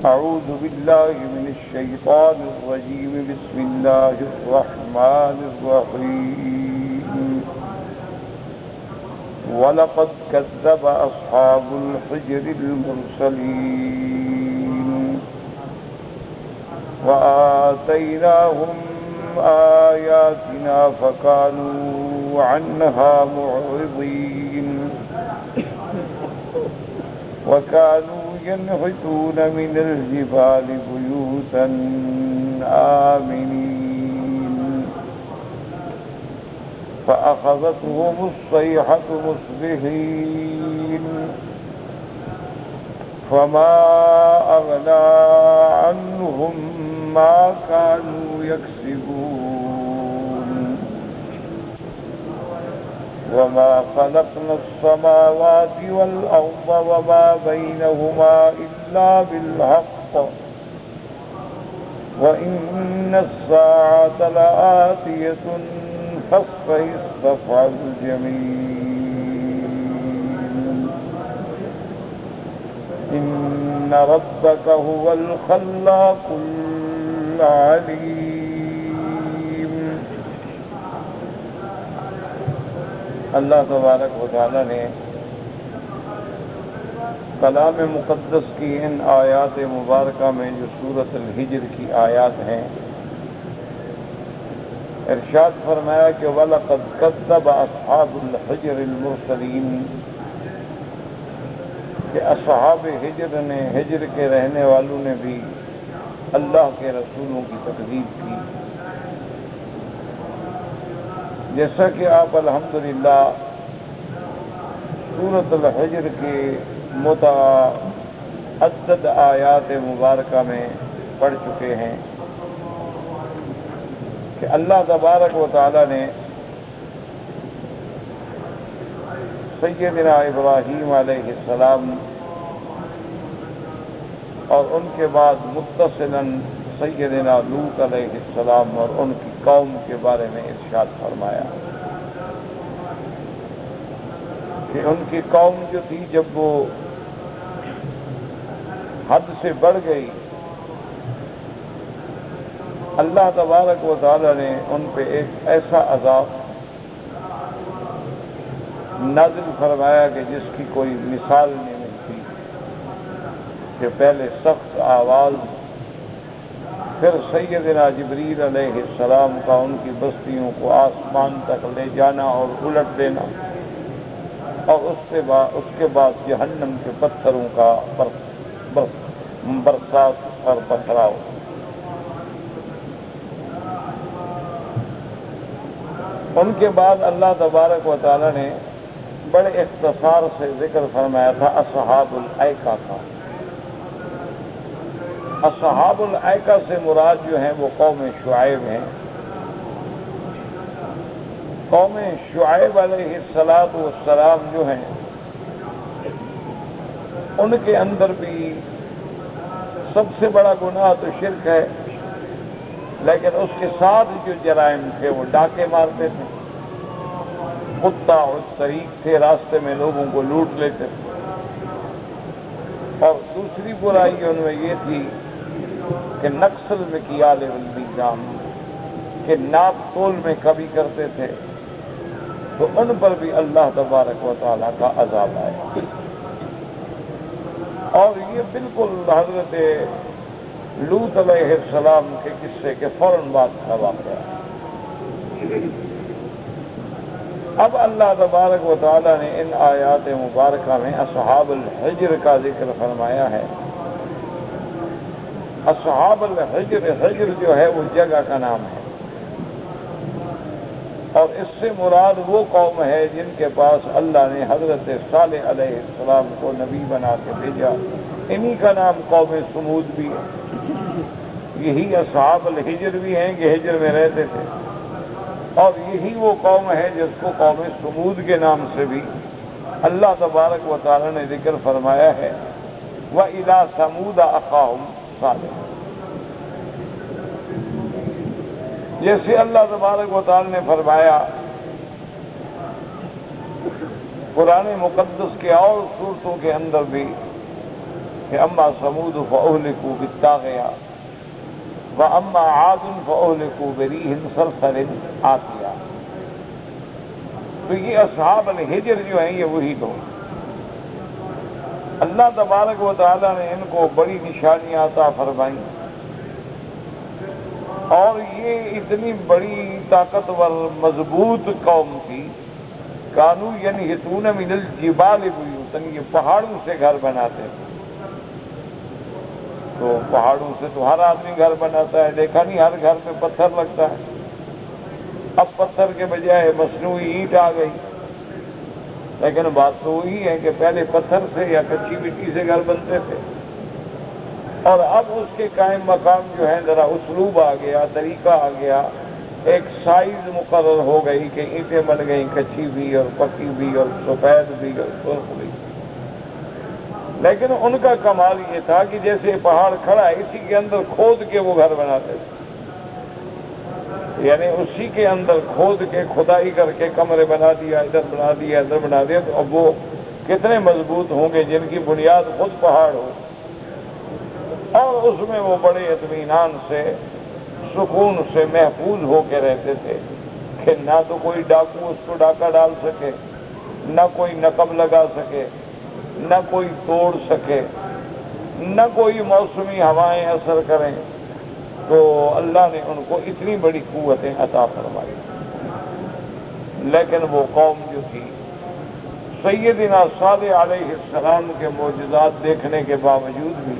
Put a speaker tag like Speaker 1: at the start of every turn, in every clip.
Speaker 1: أعوذ بالله من الشيطان الرجيم. بسم الله الرحمن الرحيم. ولقد كذب أصحاب الحجر المرسلين وآتيناهم آياتنا فكانوا عنها معرضين وكانوا ينحتون من الجبال بيوتا آمنين فأخذتهم الصيحة مصبحين فما أغنى عنهم ما كانوا يكسبون وما خلقنا السماوات والأرض وما بينهما إلا بالحق وإن الساعة لآتية فاصفح الصفح الجميل إن ربك هو الخلاق العليم. اللہ تبارک و تعالی نے کلام مقدس کی ان آیات مبارکہ میں جو سورۃ الحجر کی آیات ہیں ارشاد فرمایا کہ وَلَقَدْ كَذَّبَ أَصْحَابُ الْحِجْرِ الْمُرْسَلِينَ کہ اصحاب حجر نے، حجر کے رہنے والوں نے بھی اللہ کے رسولوں کی تکذیب کی. جیسا کہ آپ الحمدللہ سورۃ الحجر کے متعدد آیات مبارکہ میں پڑھ چکے ہیں کہ اللہ تبارک و تعالی نے سیدنا ابراہیم علیہ السلام اور ان کے بعد متصلاً سیدنا لوط علیہ السلام اور ان کی قوم کے بارے میں ارشاد فرمایا کہ ان کی قوم جو تھی جب وہ حد سے بڑھ گئی اللہ تبارک و تعالی نے ان پہ ایک ایسا عذاب نازل فرمایا کہ جس کی کوئی مثال نہیں ملتی کہ پہلے سخت آواز، پھر سیدنا جبریل علیہ السلام کا ان کی بستیوں کو آسمان تک لے جانا اور الٹ دینا، اور اس کے بعد جہنم کے پتھروں کا برسات اور پتھراؤ. ان کے بعد اللہ تبارک و تعالی نے بڑے اختصار سے ذکر فرمایا تھا اصحاب الایکہ کا. اصحاب الایکہ سے مراد جو ہیں وہ قوم شعیب ہیں. قوم شعیب علیہ السلام جو ہیں ان کے اندر بھی سب سے بڑا گناہ تو شرک ہے، لیکن اس کے ساتھ جو جرائم تھے وہ ڈاکے مارتے تھے، قطاع الطریق تھے، راستے میں لوگوں کو لوٹ لیتے تھے. اور دوسری برائی ان میں یہ تھی کہ نقص المکیال والمیزان، کہ ناپ تول میں کمی کرتے تھے، تو ان پر بھی اللہ تبارک و تعالیٰ کا عذاب آیا. اور یہ بالکل حضرت لوط علیہ السلام کے قصے کے فوراً بعد کا واقعہ. اب اللہ تبارک و تعالیٰ نے ان آیات مبارکہ میں اصحاب الحجر کا ذکر فرمایا ہے. اصحاب الحجر، حجر جو ہے وہ جگہ کا نام ہے، اور اس سے مراد وہ قوم ہے جن کے پاس اللہ نے حضرت صالح علیہ السلام کو نبی بنا کے بھیجا. انہی کا نام قوم سمود بھی ہے. یہی اصحاب الحجر بھی ہیں کہ حجر میں رہتے تھے، اور یہی وہ قوم ہے جس کو قوم سمود کے نام سے بھی اللہ تبارک و تعالی نے ذکر فرمایا ہے. وَإِلَىٰ ثَمُودَ أَخَاهُمْ صَالِحٌ. جیسے اللہ تبارک و تعالی نے فرمایا قرآن مقدس کے اور صورتوں کے اندر بھی کہ اما سمود فاہلکوا بالطاغیہ واما عاد فاہلکوا بریح صرصر عاتیہ. تو یہ اصحاب الحجر جو ہیں یہ وہی لوگ. اللہ تبارک و تعالیٰ نے ان کو بڑی نشانیاں عطا فرمائیں اور یہ اتنی بڑی طاقتور مضبوط قوم تھی. کانو ینحتون من الجبال بیوتا، یہ پہاڑوں سے گھر بناتے تھے. تو پہاڑوں سے تو ہر آدمی گھر بناتا ہے، دیکھا نہیں ہر گھر میں پتھر لگتا ہے. اب پتھر کے بجائے مصنوعی اینٹ آ گئی، لیکن بات تو وہی ہے کہ پہلے پتھر سے یا کچی مٹی سے گھر بنتے تھے. اور اب اس کے قائم مقام جو ہے ذرا اسلوب آ گیا، طریقہ آ گیا، ایک سائز مقرر ہو گئی کہ اینٹیں بن گئیں کچی بھی اور پکی بھی اور سفید بھی اور سرخ بھی. لیکن ان کا کمال یہ تھا کہ جیسے پہاڑ کھڑا ہے اسی کے اندر کھود کے وہ گھر بناتے تھے. یعنی اسی کے اندر کھود کے کھدائی کر کے کمرے بنا دیا، ادھر بنا دیا، ادھر بنا دیا. تو اب وہ کتنے مضبوط ہوں گے جن کی بنیاد خود پہاڑ ہو. اور اس میں وہ بڑے اطمینان سے سکون سے محفوظ ہو کے رہتے تھے کہ نہ تو کوئی ڈاکو اس کو ڈاکہ ڈال سکے، نہ کوئی نقب لگا سکے، نہ کوئی توڑ سکے، نہ کوئی موسمی ہوائیں اثر کریں. تو اللہ نے ان کو اتنی بڑی قوتیں عطا فرمائی. لیکن وہ قوم جو تھی سیدنا صالح علیہ السلام کے معجزات دیکھنے کے باوجود بھی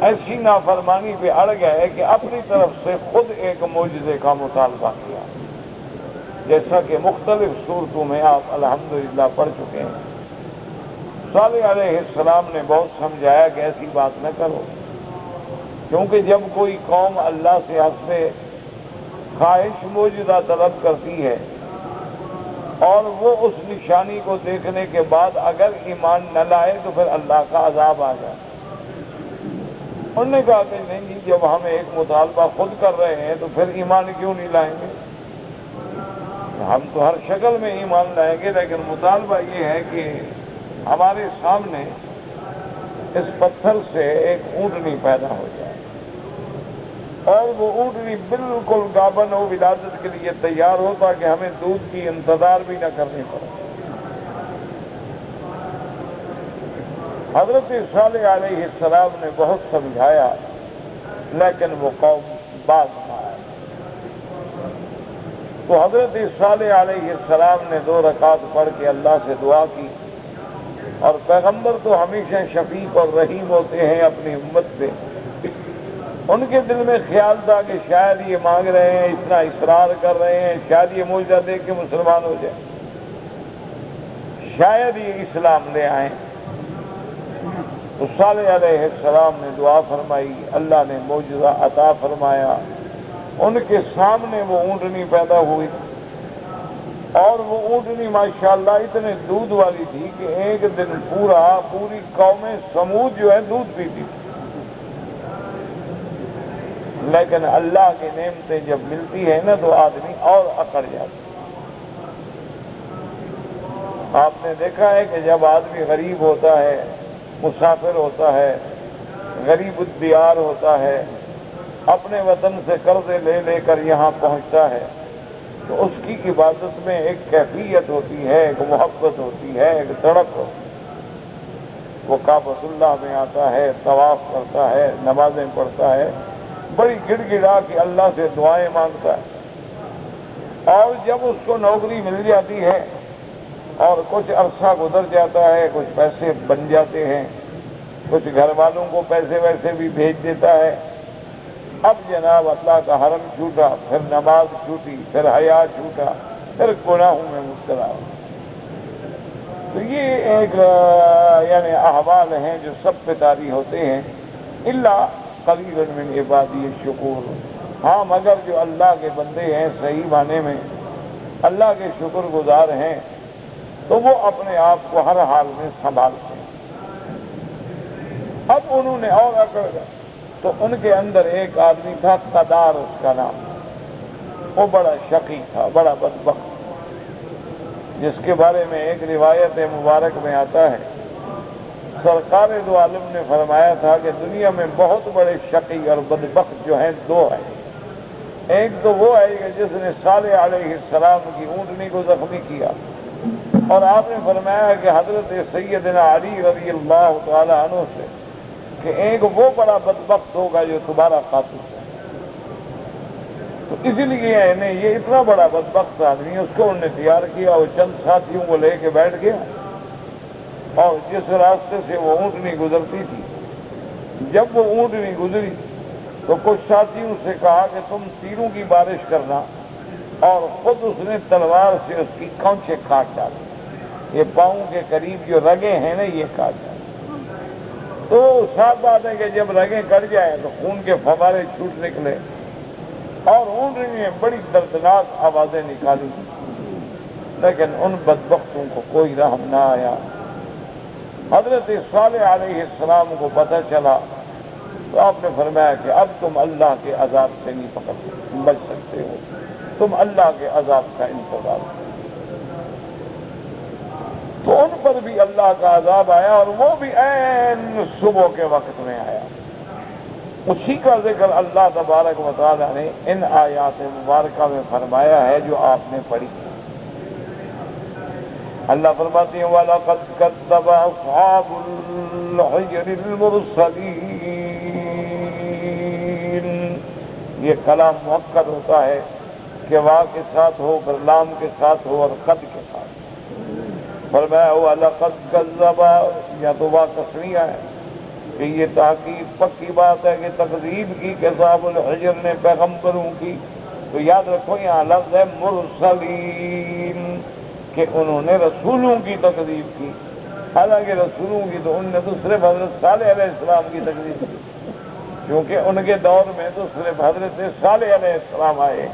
Speaker 1: ایسی نافرمانی پہ اڑ گئے کہ اپنی طرف سے خود ایک معجزے کا مطالبہ کیا، جیسا کہ مختلف صورتوں میں آپ الحمدللہ پڑھ چکے ہیں. صالح علیہ السلام نے بہت سمجھایا کہ ایسی بات نہ کرو، کیونکہ جب کوئی قوم اللہ سے حسب خواہش معجزہ طلب کرتی ہے اور وہ اس نشانی کو دیکھنے کے بعد اگر ایمان نہ لائے تو پھر اللہ کا عذاب آ جائے. انہوں نے کہا کہ نہیں جی، جب ہم ایک مطالبہ خود کر رہے ہیں تو پھر ایمان کیوں نہیں لائیں گے؟ ہم تو ہر شکل میں ایمان لائیں گے، لیکن مطالبہ یہ ہے کہ ہمارے سامنے اس پتھر سے ایک اونٹنی پیدا ہو جائے اور وہ اونٹنی بالکل گابن ہو، ولادت کے لیے تیار ہو، تاکہ ہمیں دودھ کی انتظار بھی نہ کرنی پڑے. حضرت صالح علیہ السلام نے بہت سمجھایا لیکن وہ قوم باز نہ آئی. تو حضرت صالح علیہ السلام نے 2 رکعت پڑھ کے اللہ سے دعا کی. اور پیغمبر تو ہمیشہ شفیق اور رحیم ہوتے ہیں اپنی امت پہ. ان کے دل میں خیال تھا کہ شاید یہ مانگ رہے ہیں، اتنا اصرار کر رہے ہیں، شاید یہ معجزہ دیکھ کے مسلمان ہو جائے، شاید یہ اسلام لے آئیں. تو صالح علیہ السلام نے دعا فرمائی، اللہ نے معجزہ عطا فرمایا. ان کے سامنے وہ اونٹنی پیدا ہوئی اور وہ اونٹنی ماشاءاللہ اتنے دودھ والی تھی کہ ایک دن پوری قوم سمود جو ہے دودھ پیتی تھی. لیکن اللہ کی نعمتیں جب ملتی ہیں نا تو آدمی اور اکڑ جاتا. آپ نے دیکھا ہے کہ جب آدمی غریب ہوتا ہے، مسافر ہوتا ہے، غریب الدیار ہوتا ہے، اپنے وطن سے قرضے لے لے کر یہاں پہنچتا ہے تو اس کی عبادت میں ایک کیفیت ہوتی ہے، ایک محبت ہوتی ہے، ایک تڑپ ہوتی ہے. وہ کعبۃ اللہ میں آتا ہے، طواف کرتا ہے، نمازیں پڑھتا ہے، بڑی گڑ گڑا کے اللہ سے دعائیں مانگتا ہے. اور جب اس کو نوکری مل جاتی ہے اور کچھ عرصہ گزر جاتا ہے، کچھ پیسے بن جاتے ہیں، کچھ گھر والوں کو پیسے ویسے بھی بھیج دیتا ہے، اب جناب اللہ کا حرم چھوٹا، پھر نماز چھوٹی، پھر حیا چھوٹا، پھر گناہوں میں مبتلا ہو. تو یہ ایک یعنی احوال ہیں جو سب پہ طاری ہوتے ہیں. الا قلیل من عبادی الشکور. ہاں مگر جو اللہ کے بندے ہیں صحیح معنی میں اللہ کے شکر گزار ہیں تو وہ اپنے آپ کو ہر حال میں سنبھالتے ہیں. اب انہوں نے اور اکڑ گئے تو ان کے اندر ایک آدمی تھا قدار اس کا نام. وہ بڑا شقی تھا، بڑا بدبخت، جس کے بارے میں ایک روایت مبارک میں آتا ہے سرکار دو عالم نے فرمایا تھا کہ دنیا میں بہت بڑے شقی اور بدبخت جو ہیں دو ہیں. ایک تو وہ ہے کہ جس نے صالح علیہ السلام کی اونٹنی کو زخمی کیا، اور آپ نے فرمایا کہ حضرت سیدنا علی رضی اللہ تعالی عنہ سے کہ ایک وہ بڑا بدبخت ہوگا جو تمہارا قاتل ہے. تو اسی لیے یہ اتنا بڑا بدبخت آدمی، اس کو انہوں نے تیار کیا، وہ چند ساتھیوں کو لے کے بیٹھ گیا، اور جس راستے سے وہ اونٹنی گزرتی تھی، جب وہ اونٹنی گزری تو کچھ ساتھیوں سے کہا کہ تم تیروں کی بارش کرنا، اور خود اس نے تلوار سے اس کی کونچے کاٹ ڈالے، یہ پاؤں کے قریب جو رگیں ہیں نا یہ کاٹ ڈالے. تو صاف بات ہے کہ جب رگیں کٹ جائیں تو خون کے فوارے چھوٹ نکلے، اور اونٹنی نے بڑی دردناک آوازیں نکالی، لیکن ان بدبختوں کو کوئی رحم نہ آیا. حضرت صالح علیہ السلام کو پتہ چلا تو آپ نے فرمایا کہ اب تم اللہ کے عذاب سے نہیں بچ سکتے ہو، تم اللہ کے عذاب کا انتظار کرو. تو ان پر بھی اللہ کا عذاب آیا، اور وہ بھی عین صبح کے وقت میں آیا. اسی کا ذکر اللہ تبارک و تعالیٰ نے ان آیات مبارکہ میں فرمایا ہے جو آپ نے پڑھی. اللہ فرماتے ہیں وَلَقَدْ كَذَّبَ أَصْحَابُ الْحِجْرِ الْمُرْسَلِينَ. یہ کلام مؤکد ہوتا ہے کہ واو کے ساتھ ہو، پھر لام کے ساتھ ہو، اور قد کے ساتھ. فرمایا وَلَقَدْ كَذَّبَ، یا تو واو تسنیہ ہے کہ یہ تحقیق پکی بات ہے کہ تکذیب کی کہ اصحاب الحجر نے پیغمبروں کی. تو یاد رکھو یہاں لفظ ہے مرسلین، کہ انہوں نے رسولوں کی تکذیب کی. حالانکہ رسولوں کی تو ان نے تو صرف حضرت صالح علیہ السلام کی تکذیب کی، کیونکہ ان کے دور میں تو صرف حضرت صالح علیہ السلام آئے.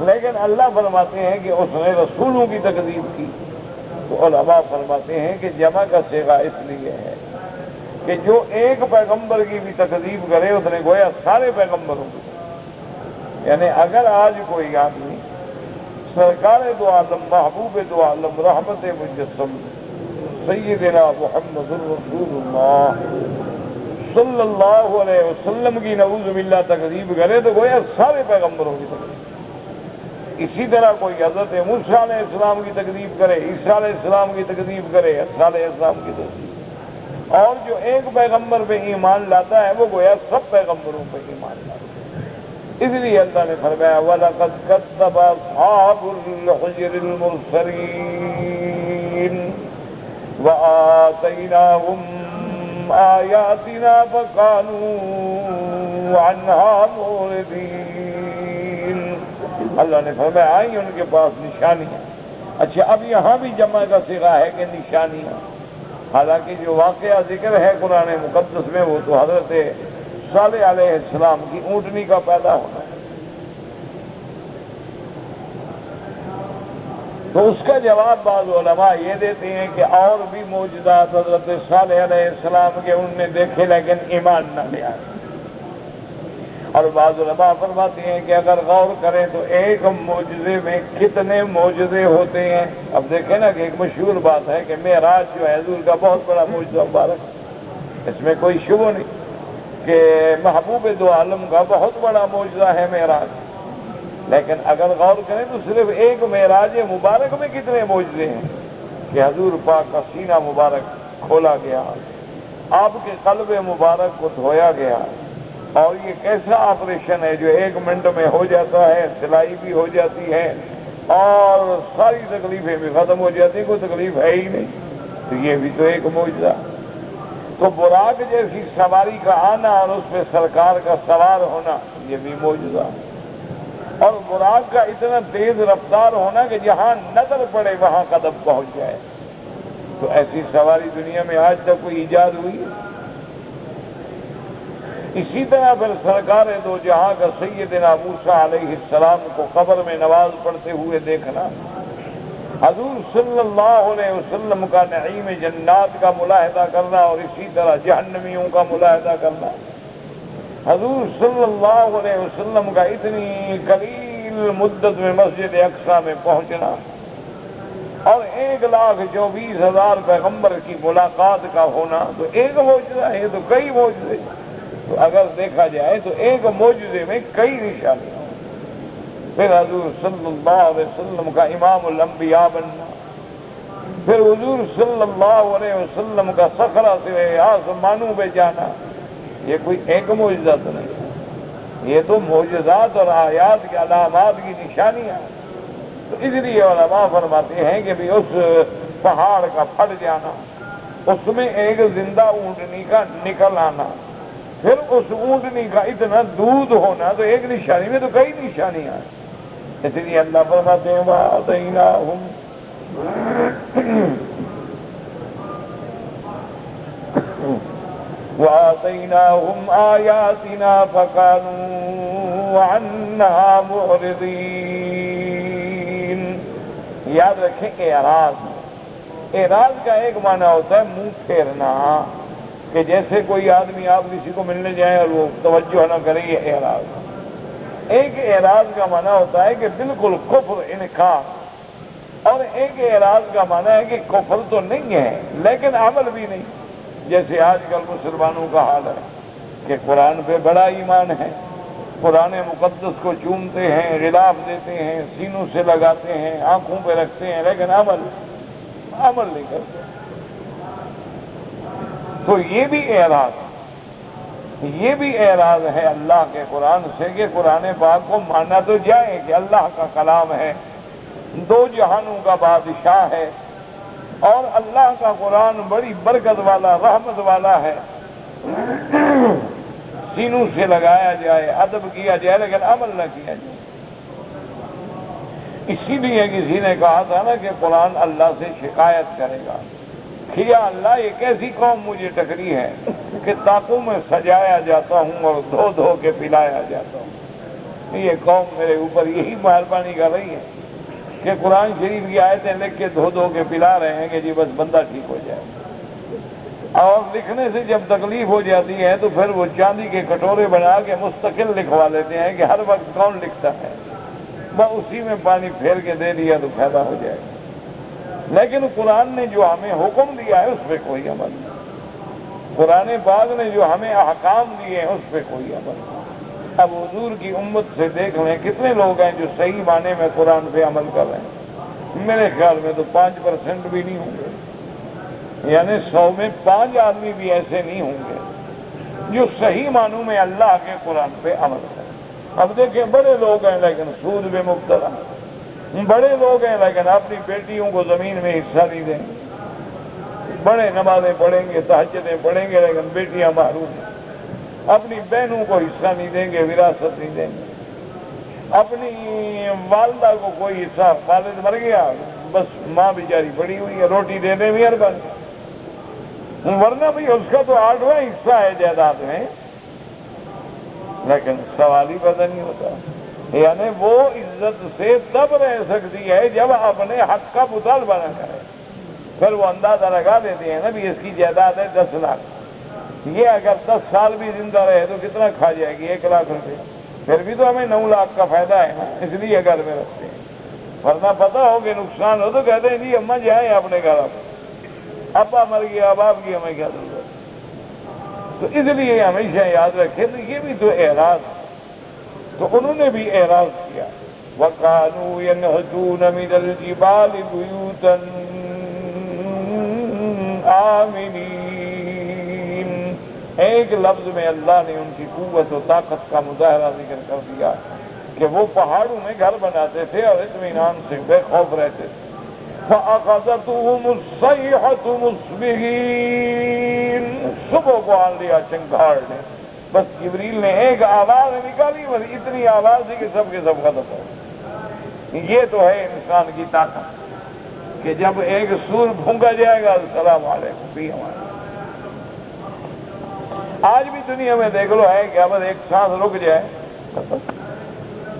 Speaker 1: لیکن اللہ فرماتے ہیں کہ اس نے رسولوں کی تکذیب کی. تو علماء فرماتے ہیں کہ جمع کا صیغہ اس لیے ہے کہ جو ایک پیغمبر کی بھی تکذیب کرے اس نے گویا سارے پیغمبروں کی. یعنی اگر آج کوئی آدمی سرکار دو عالم، محبوب دو عالم، رحمت مجسم سیدنا محمد الرسول اللہ صلی اللہ علیہ وسلم کی نعوذ باللہ تکذیب کرے تو گویا سارے پیغمبروں کی تکذیب. اسی طرح کوئی حضرت موسیٰ علیہ السلام کی تکذیب کرے، عیسیٰ علیہ السلام کی تکذیب کرے، عیسیٰ علیہ السلام کی تکذیب، اور جو ایک پیغمبر پہ ایمان لاتا ہے وہ گویا سب پیغمبروں پہ ایمان لاتا ہے. اس لیے اللہ نے فرمایا وَلَقَدْ كَذَّبَ أَصْحَابُ الْحِجْرِ الْمُرْسَلِينَ وَآتَيْنَاهُمْ آيَاتِنَا فَكَانُوا عَنْهَا مُعْرِضِينَ. اللہ نے فرمایا آئی ان کے پاس نشانیاں. اچھا اب یہاں بھی جمع کا صیغہ ہے کہ نشانیاں، حالانکہ جو واقعہ ذکر ہے قرآن مقدس میں وہ تو حضرت صالح علیہ السلام کی اونٹنی کا پیدا ہونا ہے. تو اس کا جواب بعض علماء یہ دیتے ہیں کہ اور بھی معجزات حضرت صالح علیہ السلام کے ان نے دیکھے لیکن ایمان نہ لے آئے. اور بعض علماء فرماتے ہیں کہ اگر غور کریں تو ایک معجزے میں کتنے معجزے ہوتے ہیں. اب دیکھیں نا کہ ایک مشہور بات ہے کہ معراج جو ہے حضور کا بہت بڑا معجزہ مبارک، اس میں کوئی شبہ نہیں کہ محبوب دو عالم کا بہت بڑا معجزہ ہے معراج. لیکن اگر غور کریں تو صرف ایک معراج مبارک میں کتنے معجزے ہیں کہ حضور پاک کا سینہ مبارک کھولا گیا، آپ کے قلب مبارک کو دھویا گیا، اور یہ کیسا آپریشن ہے جو 1 منٹ میں ہو جاتا ہے، سلائی بھی ہو جاتی ہے اور ساری تکلیفیں بھی ختم ہو جاتی، کوئی تکلیف ہے ہی نہیں. تو یہ بھی تو ایک معجزہ. تو براق جیسی سواری کا آنا اور اس پہ سرکار کا سوار ہونا یہ بھی معجزہ. اور براق کا اتنا تیز رفتار ہونا کہ جہاں نظر پڑے وہاں قدم پہنچ جائے. تو ایسی سواری دنیا میں آج تک کوئی ایجاد ہوئی ہے؟ اسی طرح پھر سرکار دو جہاں کا سیدنا موسیٰ علیہ السلام کو قبر میں نماز پڑھتے ہوئے دیکھنا، حضور صلی اللہ علیہ وسلم کا نعیم جنات کا ملاحظہ کرنا، اور اسی طرح جہنمیوں کا ملاحظہ کرنا، حضور صلی اللہ علیہ وسلم کا اتنی قلیل مدت میں مسجد اقصیٰ میں پہنچنا، اور 1,24,000 پیغمبر کی ملاقات کا ہونا تو ایک معجزہ ہے، تو کئی معجزے۔ تو اگر دیکھا جائے تو ایک معجزے میں کئی نشانیاں۔ پھر حضور صلی اللہ علیہ وسلم کا امام الانبیاء بننا، پھر حضور صلی اللہ علیہ وسلم کا صخرہ سے آسمانوں پہ جانا، یہ کوئی ایک معجزہ تو نہیں، یہ تو معجزات اور آیات کی علامات کی نشانیاں ہیں۔ تو اس لیے علماء فرماتے ہیں کہ بھی اس پہاڑ کا پھٹ جانا، اس میں ایک زندہ اونٹنی کا نکل آنا، پھر اس اونٹنی کا اتنا دودھ ہونا، تو ایک نشانی میں تو کئی نشانیاں ہیں۔ اس لیے اللہ فرماتے ہیں وَآتَيْنَاهُمْ آيَاتِنَا فَكَانُوا عَنْهَا مُعْرِضِينَ۔ یاد رکھیں اعراض کا ایک معنی ہوتا ہے منہ پھیرنا، کہ جیسے کوئی آدمی آپ کسی کو ملنے جائیں اور وہ توجہ نہ کرے، یہ اعراض۔ ایک اعراض کا معنی ہوتا ہے کہ بالکل کفر انکار، اور ایک اعراض کا معنی ہے کہ کفر تو نہیں ہے لیکن عمل بھی نہیں، جیسے آج کل مسلمانوں کا حال ہے کہ قرآن پہ بڑا ایمان ہے، قرآن مقدس کو چومتے ہیں، غلاف دیتے ہیں، سینوں سے لگاتے ہیں، آنکھوں پہ رکھتے ہیں، لیکن عمل نہیں کرتے۔ تو یہ بھی اعراض ہے اللہ کے قرآن سے کہ قرآن پاک کو مانا تو جائے کہ اللہ کا کلام ہے، دو جہانوں کا بادشاہ ہے، اور اللہ کا قرآن بڑی برکت والا، رحمت والا ہے، سینوں سے لگایا جائے، ادب کیا جائے، لیکن عمل نہ کیا جائے۔ اسی لیے کسی نے کہا تھا نا کہ قرآن اللہ سے شکایت کرے گا کہ یا اللہ یہ کیسی قوم مجھے ٹکری ہے کہ طاقوں میں سجایا جاتا ہوں اور دھو دھو کے پلایا جاتا ہوں۔ یہ قوم میرے اوپر یہی مہربانی کر رہی ہے کہ قرآن شریف کی آیتیں لکھ کے دھو دھو کے پلا رہے ہیں کہ جی بس بندہ ٹھیک ہو جائے، اور لکھنے سے جب تکلیف ہو جاتی ہے تو پھر وہ چاندی کے کٹورے بنا کے مستقل لکھوا لیتے ہیں کہ ہر وقت کون لکھتا ہے، بس اسی میں پانی پھیر کے دے دیا تو فائدہ ہو جائے گا۔ لیکن قرآن نے جو ہمیں حکم دیا ہے اس پہ کوئی عمل نہیں، قرآن پاک نے جو ہمیں احکام دیے ہیں اس پہ کوئی عمل نہیں۔ اب حضور کی امت سے دیکھ لیں کتنے لوگ ہیں جو صحیح معنی میں قرآن پہ عمل کر رہے ہیں، میرے خیال میں تو 5% بھی نہیں ہوں گے، یعنی 100 میں 5 آدمی بھی ایسے نہیں ہوں گے جو صحیح معنوں میں اللہ کے قرآن پہ عمل کریں۔ اب دیکھیں بڑے لوگ ہیں لیکن سود میں مبتلا، بڑے لوگ ہیں لیکن اپنی بیٹیوں کو زمین میں حصہ نہیں دیں گے، بڑے نمازیں پڑھیں گے، تہجدیں پڑھیں گے، لیکن بیٹیاں محروم ہیں، اپنی بہنوں کو حصہ نہیں دیں گے، وراثت نہیں دیں گے، اپنی والدہ کو کوئی حصہ، والد مر گیا بس ماں بیچاری پڑی ہوئی ہے، روٹی دے دیں مہربانی، ورنہ بھی اس کا تو 8واں حصہ ہے جائیداد میں، لیکن سوال ہی پیدا نہیں ہوتا۔ یعنی وہ عزت سے تب رہ سکتی ہے جب اپنے حق کا مطالبہ نہ کرے، پھر وہ اندازہ لگا دیتے ہیں نا بھی اس کی جائیداد ہے 10 لاکھ، یہ اگر 10 سال بھی زندہ رہے تو کتنا کھا جائے گی؟ 1 لاکھ روپے، پھر بھی تو ہمیں 9 لاکھ کا فائدہ ہے نا، اس لیے گھر میں رکھتے ہیں، ورنہ پتہ ہو کہ نقصان ہو تو کہتے ہیں جی اماں جائیں اپنے گھر، ابا مر گیا اب آپ کی ہمیں کیا ضرورت۔ تو اس لیے ہمیشہ یاد رکھیں تو یہ بھی تو اعراض، تو انہوں نے بھی اعراض کیا۔ وَقَالُوا يَنْحِتُونَ مِنَ الْجِبَالِ بُيُوتًا آمِنِينَ، ایک لفظ میں اللہ نے ان کی قوت و طاقت کا مظاہرہ ذکر کر دیا کہ وہ پہاڑوں میں گھر بناتے تھے اور اطمینان سے بے خوف رہتے تھے۔ فَأَخَذَتْهُمُ الصَّيْحَةُ مُصْبِحِينَ، صبح کو آن لیا چنگھاڑ نے، بس جبریل نے ایک آواز نکالی، بس اتنی آواز تھی کہ سب کے سب ختم ہو۔ یہ تو ہے انسان کی طاقت کہ جب ایک سور بھونکا جائے گا السلام علیکم بھی ہمارا۔ آج بھی دنیا میں دیکھ لو ہے کہ اب ایک سانس رک جائے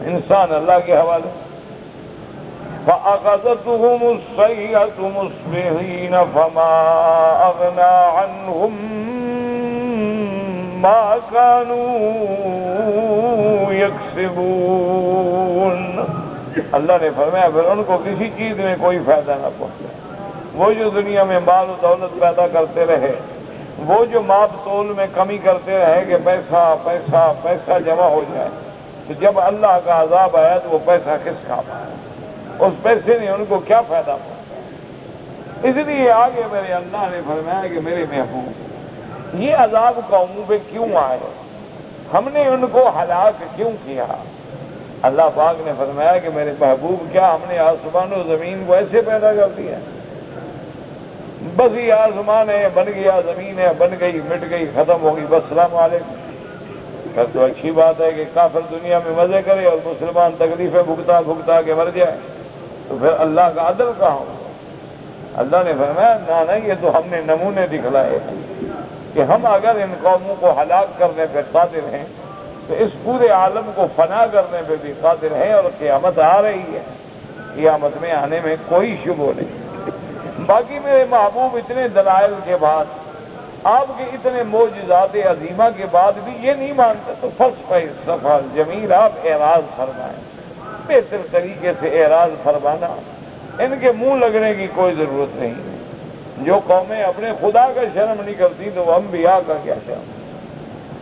Speaker 1: انسان اللہ کے حوالے۔ فَأَخَذَتْهُمُ الصَّيْحَةُ مُصْبِحِينَ فَمَا أَغْنَىٰ عَنْهُم مَّا كَانُوا يَكْسِبُونَ، اللہ نے فرمایا پھر ان کو کسی چیز میں کوئی فائدہ نہ پہنچے۔ وہ جو دنیا میں مال و دولت پیدا کرتے رہے، وہ جو ماپ تول میں کمی کرتے رہے کہ پیسہ پیسہ پیسہ جمع ہو جائے، تو جب اللہ کا عذاب آیا تو وہ پیسہ کس کام آیا؟ اس پیسے نے ان کو کیا فائدہ پہنچا؟ اس لیے آگے میرے اللہ نے فرمایا کہ میرے محبوب یہ عذاب قوموں پہ کیوں آئے، ہم نے ان کو ہلاک کیوں کیا؟ اللہ پاک نے فرمایا کہ میرے محبوب کیا ہم نے آسمان و زمین کو ایسے پیدا کر دیا؟ بس یہ آسمان ہے بن گیا، زمین ہے بن گئی، مٹ گئی، ختم ہو گئی، بس السلام علیکم۔ پھر تو اچھی بات ہے کہ کافر دنیا میں مزے کرے اور مسلمان تکلیفیں بھگتا بھگتا کے مر جائے، تو پھر اللہ کا عدل کہاں ہو؟ اللہ نے فرمایا نہ یہ تو ہم نے نمونے دکھلائے کہ ہم اگر ان قوموں کو ہلاک کرنے پہ قادر ہیں تو اس پورے عالم کو فنا کرنے پہ بھی قادر ہیں، اور قیامت آ رہی ہے، قیامت میں آنے میں کوئی شبہ نہیں۔ باقی میرے محبوب اتنے دلائل کے بعد، آپ کے اتنے معجزات عظیمہ کے بعد بھی یہ نہیں مانتے تو فلسفہ جمیل آپ اعراض فرمائیں، بہتر طریقے سے اعراض فرمانا، ان کے منہ لگنے کی کوئی ضرورت نہیں۔ جو قومیں اپنے خدا کا شرم نہیں کرتی تو وہ انبیاء کا کیا شرم،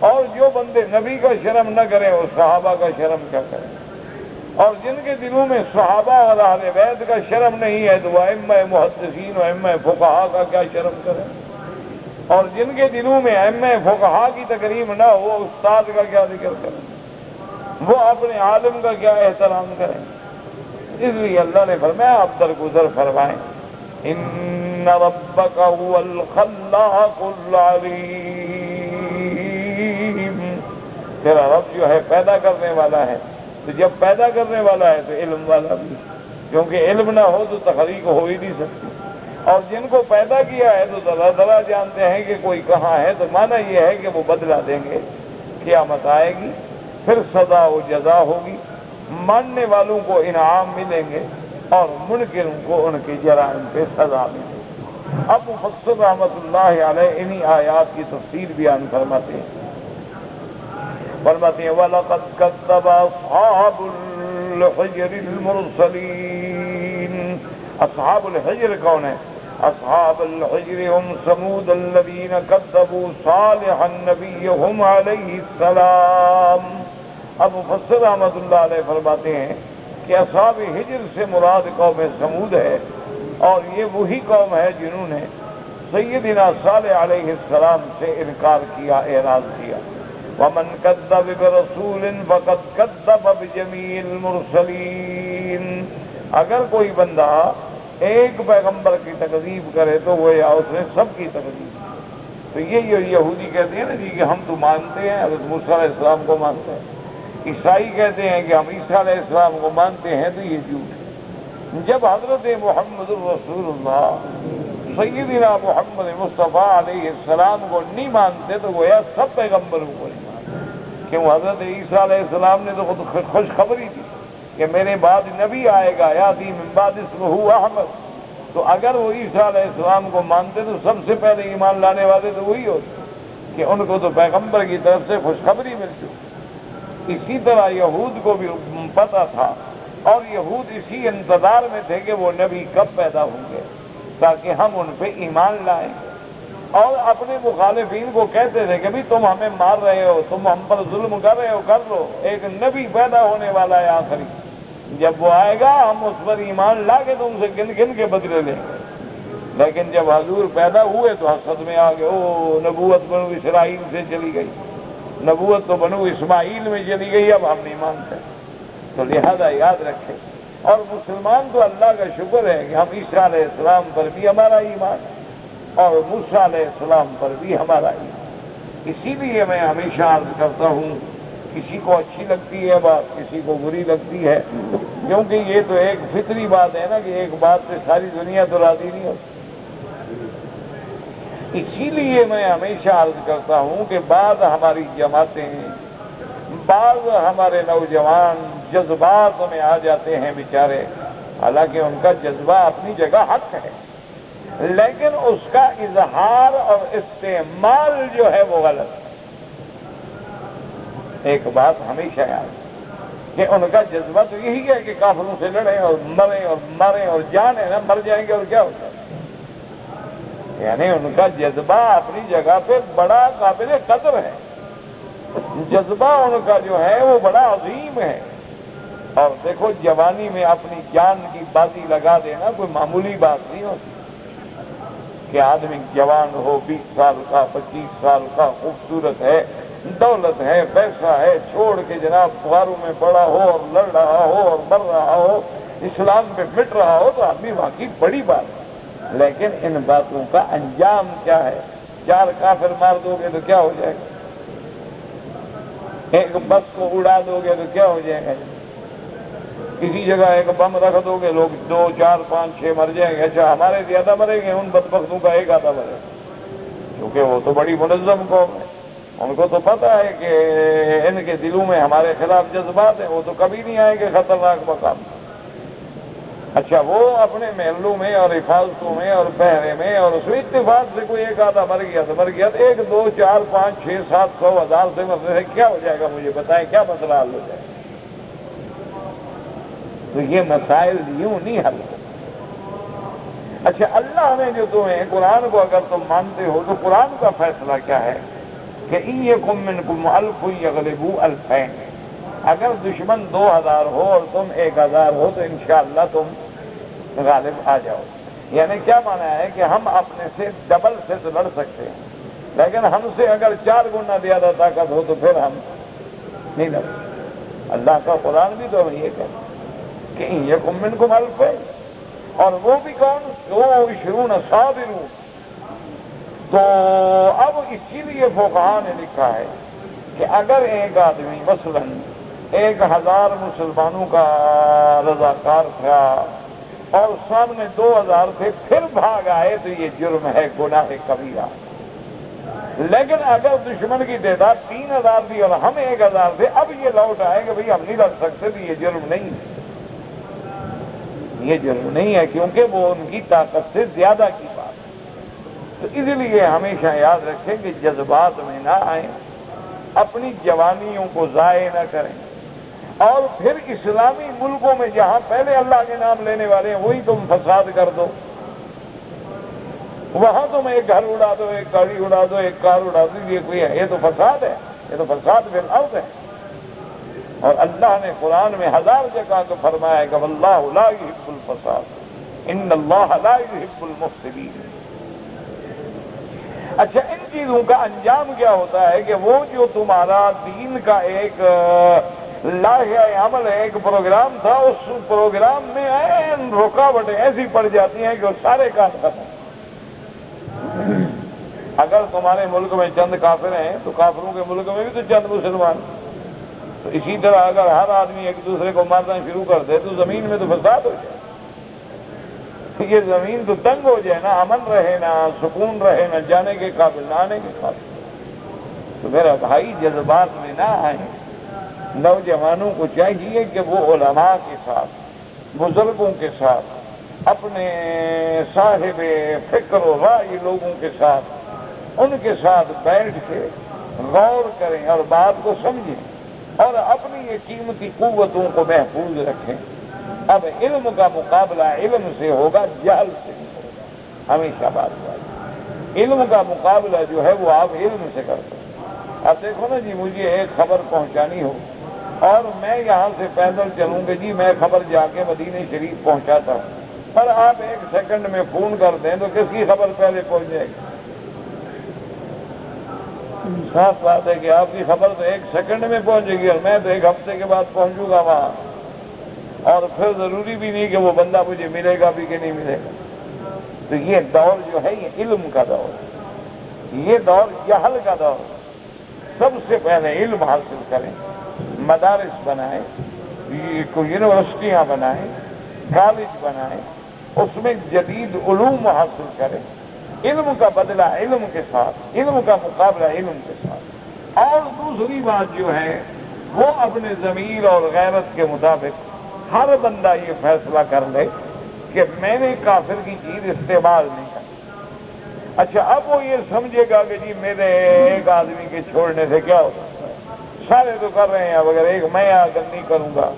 Speaker 1: اور جو بندے نبی کا شرم نہ کریں وہ صحابہ کا شرم کیا کریں، اور جن کے دلوں میں صحابہ اور اہل بیت کا شرم نہیں ہے تو وہ ائمہ محدثین و ائمہ فقہا کا کیا شرم کریں، اور جن کے دلوں میں ائمہ فقہا کی تکریم نہ ہو استاد کا کیا ذکر کریں، وہ اپنے عالم کا کیا احترام کریں۔ اس لیے اللہ نے فرمایا آپ درگزر فرمائیں، ان ربک هو الخلاق العلیم، تیرا رب جو ہے پیدا کرنے والا ہے، تو جب پیدا کرنے والا ہے تو علم والا بھی، کیونکہ علم نہ ہو تو تخلیق ہو ہی نہیں سکتی، اور جن کو پیدا کیا ہے تو ذرا جانتے ہیں کہ کوئی کہاں ہے، تو معنی یہ ہے کہ وہ بدلہ دیں گے، قیامت آئے گی، پھر سزا و جزا ہوگی، ماننے والوں کو انعام ملیں گے اور منکروں کو ان کے جرائم پہ سزا ملے گی۔ اب مفسر رحمۃ اللہ علیہ انہی آیات کی تفسیر بیان فرماتے ہیں، وَلَقَدْ كَذَّبَ أَصْحَابُ الْحِجْرِ الْمُرْسَلِينَ۔ اصحاب الحجر کون ہے؟ اصحاب الحجر هم ثمود الذين كذبوا صالحا نبيهم علیہ السلام۔ اب مفسر رحمۃ اللہ علیہ فرماتے ہیں کہ اصحاب حجر سے مراد قوم ثمود ہے، اور یہ وہی قوم ہے جنہوں نے سیدنا صالح علیہ السلام سے انکار کیا، اعراض کیا۔ وَمَنْ كَذَّبَ بِرَسُولٍ فَقَدْ كَذَّبَ بِجَمِيعِ الْمُرْسَلِينَ۔ اگر کوئی بندہ ایک پیغمبر کی تکذیب کرے تو وہ یا اس نے سب کی تکذیب کی۔ تو یہ یہودی کہتے ہیں نا جی کہ ہم تو مانتے ہیں حضرت موسیٰ علیہ السلام کو مانتے ہیں، عیسائی کہتے ہیں کہ ہم عیسیٰ علیہ السلام کو مانتے ہیں، تو یہ جھوٹ ہے۔ جب حضرت محمد الرسول اللہ سیدنا محمد مصطفیٰ علیہ السلام کو نہیں مانتے تو گویا سب پیغمبروں کو نہیں مانتے، کیوں حضرت عیسیٰ علیہ السلام نے تو خود خوشخبری دی کہ میرے بعد نبی آئے گا، یاتی من بعد اسمہ احمد، تو اگر وہ عیسیٰ علیہ السلام کو مانتے تو سب سے پہلے ایمان لانے والے تو وہی ہوتے کہ ان کو تو پیغمبر کی طرف سے خوشخبری مل چکی۔ اسی طرح یہود کو بھی پتہ تھا، اور یہود اسی انتظار میں تھے کہ وہ نبی کب پیدا ہوں گے تاکہ ہم ان پہ ایمان لائیں، اور اپنے مخالفین کو کہتے تھے کہ بھی تم ہمیں مار رہے ہو، تم ہم پر ظلم کر رہے ہو، کر لو، ایک نبی پیدا ہونے والا ہے آخری، جب وہ آئے گا ہم اس پر ایمان لا کے تم سے گن گن کے بدلے لیں گے۔ لیکن جب حضور پیدا ہوئے تو حسد میں آ گئے، او نبوت بنو اسرائیل سے چلی گئی، نبوت تو بنو اسماعیل میں چلی گئی، اب ہم نہیں مانتے۔ تو لہذا یاد رکھیں، اور مسلمان تو اللہ کا شکر ہے کہ ہم عیسیٰ علیہ السلام پر بھی ہمارا ایمان ہے اور موسیٰ علیہ السلام پر بھی ہمارا ایمان۔ اسی لیے میں ہمیشہ عرض کرتا ہوں، کسی کو اچھی لگتی ہے بات، کسی کو بری لگتی ہے، کیونکہ یہ تو ایک فطری بات ہے نا کہ ایک بات سے ساری دنیا تو راضی نہیں ہوتی۔ اسی لیے میں ہمیشہ عرض کرتا ہوں کہ بعض ہماری جماعتیں، بعض ہمارے نوجوان جذبات میں آ جاتے ہیں بیچارے، حالانکہ ان کا جذبہ اپنی جگہ حق ہے، لیکن اس کا اظہار اور استعمال جو ہے وہ غلط ہے۔ ایک بات ہمیشہ یاد، کہ ان کا جذبہ تو یہی ہے کہ کافروں سے لڑیں اور مریں اور جانے نہ مر جائیں گے اور کیا ہوتا ہے. یعنی ان کا جذبہ اپنی جگہ پہ بڑا قابل قدر ہے. جذبہ ان کا جو ہے وہ بڑا عظیم ہے. اور دیکھو جوانی میں اپنی جان کی بازی لگا دینا کوئی معمولی بات نہیں ہوتی کہ آدمی جوان ہو 20 سال کا 25 سال کا خوبصورت ہے دولت ہے پیسہ ہے چھوڑ کے جناب بخاروں میں پڑا ہو اور لڑ رہا ہو اور مر رہا ہو اسلام پہ مٹ رہا ہو تو آدمی واقعی بڑی بات ہے. لیکن ان باتوں کا انجام کیا ہے؟ 4 کافر مار دو گے تو کیا ہو جائے گا؟ ایک بس کو اڑا دو گے تو کیا ہو جائے گا؟ کسی جگہ ایک بم رکھ دو گے لوگ 2 4 5 6 مر جائیں گے. اچھا ہمارے زیادہ مریں گے ان بدبختوں کا ایک آدھا مرے کیونکہ وہ تو بڑی منظم قوم ہے. ان کو تو پتہ ہے کہ ان کے دلوں میں ہمارے خلاف جذبات ہیں وہ تو کبھی نہیں آئیں گے خطرناک مقام. اچھا وہ اپنے محلوں میں اور حفاظتوں میں اور پہرے میں اور اس میں اتفاق سے کوئی ایک آدھا مر گیا تو 1 2 4 5 6 7 100 1000 سے مرنے سے کیا ہو جائے گا؟ مجھے بتائیں کیا مسئلہ حل ہو جائے گا؟ تو یہ مسائل یوں نہیں حل ہوتے. اچھا اللہ نے جو تمہیں قرآن کو اگر تم مانتے ہو تو قرآن کا فیصلہ کیا ہے کہ ان یکم منکم الف یغلبوا الفین. اگر دشمن 2000 ہو اور تم 1000 ہو تو انشاءاللہ تم غالب آ جاؤ. یعنی کیا مانا ہے کہ ہم اپنے سے ڈبل سے تو لڑ سکتے ہیں لیکن ہم سے اگر 4 گنا زیادہ طاقت ہو تو پھر ہم نہیں لڑ سکتے. اللہ کا قرآن بھی تو یہ کہتا کہ ان یکم منکم الف، اور وہ بھی کون؟ 20 صابرون. تو اب اسی لیے فقہاء نے لکھا ہے کہ اگر ایک آدمی مثلا 1000 مسلمانوں کا رضاکار تھا اور سامنے 2000 تھے پھر بھاگ آئے تو یہ جرم ہے، گناہ کبیرہ. لیکن اگر دشمن کی تعداد 3000 تھی اور ہم 1000 تھے اب یہ لوٹ آئے کہ بھئی ہم نہیں لڑ سکتے تو یہ جرم نہیں ہے. یہ جرم نہیں ہے کیونکہ وہ ان کی طاقت سے زیادہ کی بات ہے. تو اس لیے ہمیشہ یاد رکھیں کہ جذبات میں نہ آئیں، اپنی جوانیوں کو ضائع نہ کریں. اور پھر اسلامی ملکوں میں جہاں پہلے اللہ کے نام لینے والے ہیں وہی تم فساد کر دو. وہاں تم ایک گھر اڑا دو، ایک گاڑی اڑا دو، ایک کار اڑا دو، یہ کوئی ہے؟ یہ تو فساد ہے، یہ تو فساد فی الارض ہے. اور اللہ نے قرآن میں 1000 جگہ کو فرمایا کہ واللہ لا یحب الفساد ان اللہ لا یحب المفسدین. اچھا ان چیزوں کا انجام کیا ہوتا ہے کہ وہ جو تمہارا دین کا ایک لاحہ عمل ہے، ایک پروگرام تھا، اس پروگرام میں رکاوٹیں ایسی پڑ جاتی ہیں کہ وہ سارے کام ختم. اگر تمہارے ملک میں چند کافر ہیں تو کافروں کے ملک میں بھی تو چند مسلمان. تو اسی طرح اگر ہر آدمی ایک دوسرے کو مارنا شروع کر دے تو زمین میں تو فساد ہو جائے. یہ زمین تو تنگ ہو جائے، نہ امن رہے، نہ سکون رہے، نہ جانے کے قابل نہ آنے کے قابل. تو میرا بھائی جذبات میں نہ آئیں. نوجوانوں کو چاہیے کہ وہ علماء کے ساتھ، بزرگوں کے ساتھ، اپنے صاحب فکر و رائے لوگوں کے ساتھ، ان کے ساتھ بیٹھ کے غور کریں اور بات کو سمجھیں اور اپنی یہ قیمتی قوتوں کو محفوظ رکھیں. اب علم کا مقابلہ علم سے ہوگا، جہل سے نہیں ہوگا. ہمیشہ بات ہے علم کا مقابلہ جو ہے وہ آپ علم سے کرتے ہیں. اب دیکھو نا جی، مجھے ایک خبر پہنچانی ہو اور میں یہاں سے پیدل چلوں گی جی، میں خبر جا کے مدینہ شریف پہنچاتا ہوں، پر آپ 1 سیکنڈ میں فون کر دیں تو کس کی خبر پہلے پہنچ جائے گی؟ صاف بات ہے کہ آپ کی خبر تو 1 سیکنڈ میں پہنچے گی اور میں تو 1 ہفتے کے بعد پہنچوں گا وہاں. اور پھر ضروری بھی نہیں کہ وہ بندہ مجھے ملے گا بھی کہ نہیں ملے گا. تو یہ دور جو ہے یہ علم کا دور ہے، یہ دور جہل کا دور ہے. سب سے پہلے علم حاصل کریں، مدارس بنائیں، یونیورسٹیاں بنائیں، کالج بنائیں، اس میں جدید علوم حاصل کریں. علم کا بدلہ علم کے ساتھ، علم کا مقابلہ علم کے ساتھ. اور دوسری بات جو ہے وہ اپنے ضمیر اور غیرت کے مطابق ہر بندہ یہ فیصلہ کر لے کہ میں نے کافر کی چیز استعمال نہیں کرنی. اچھا اب وہ یہ سمجھے گا کہ جی میرے ایک آدمی کے چھوڑنے سے کیا ہوتا ہے، سارے تو کر رہے ہیں، اب اگر ایک میں آ کر نہیں کروں گا،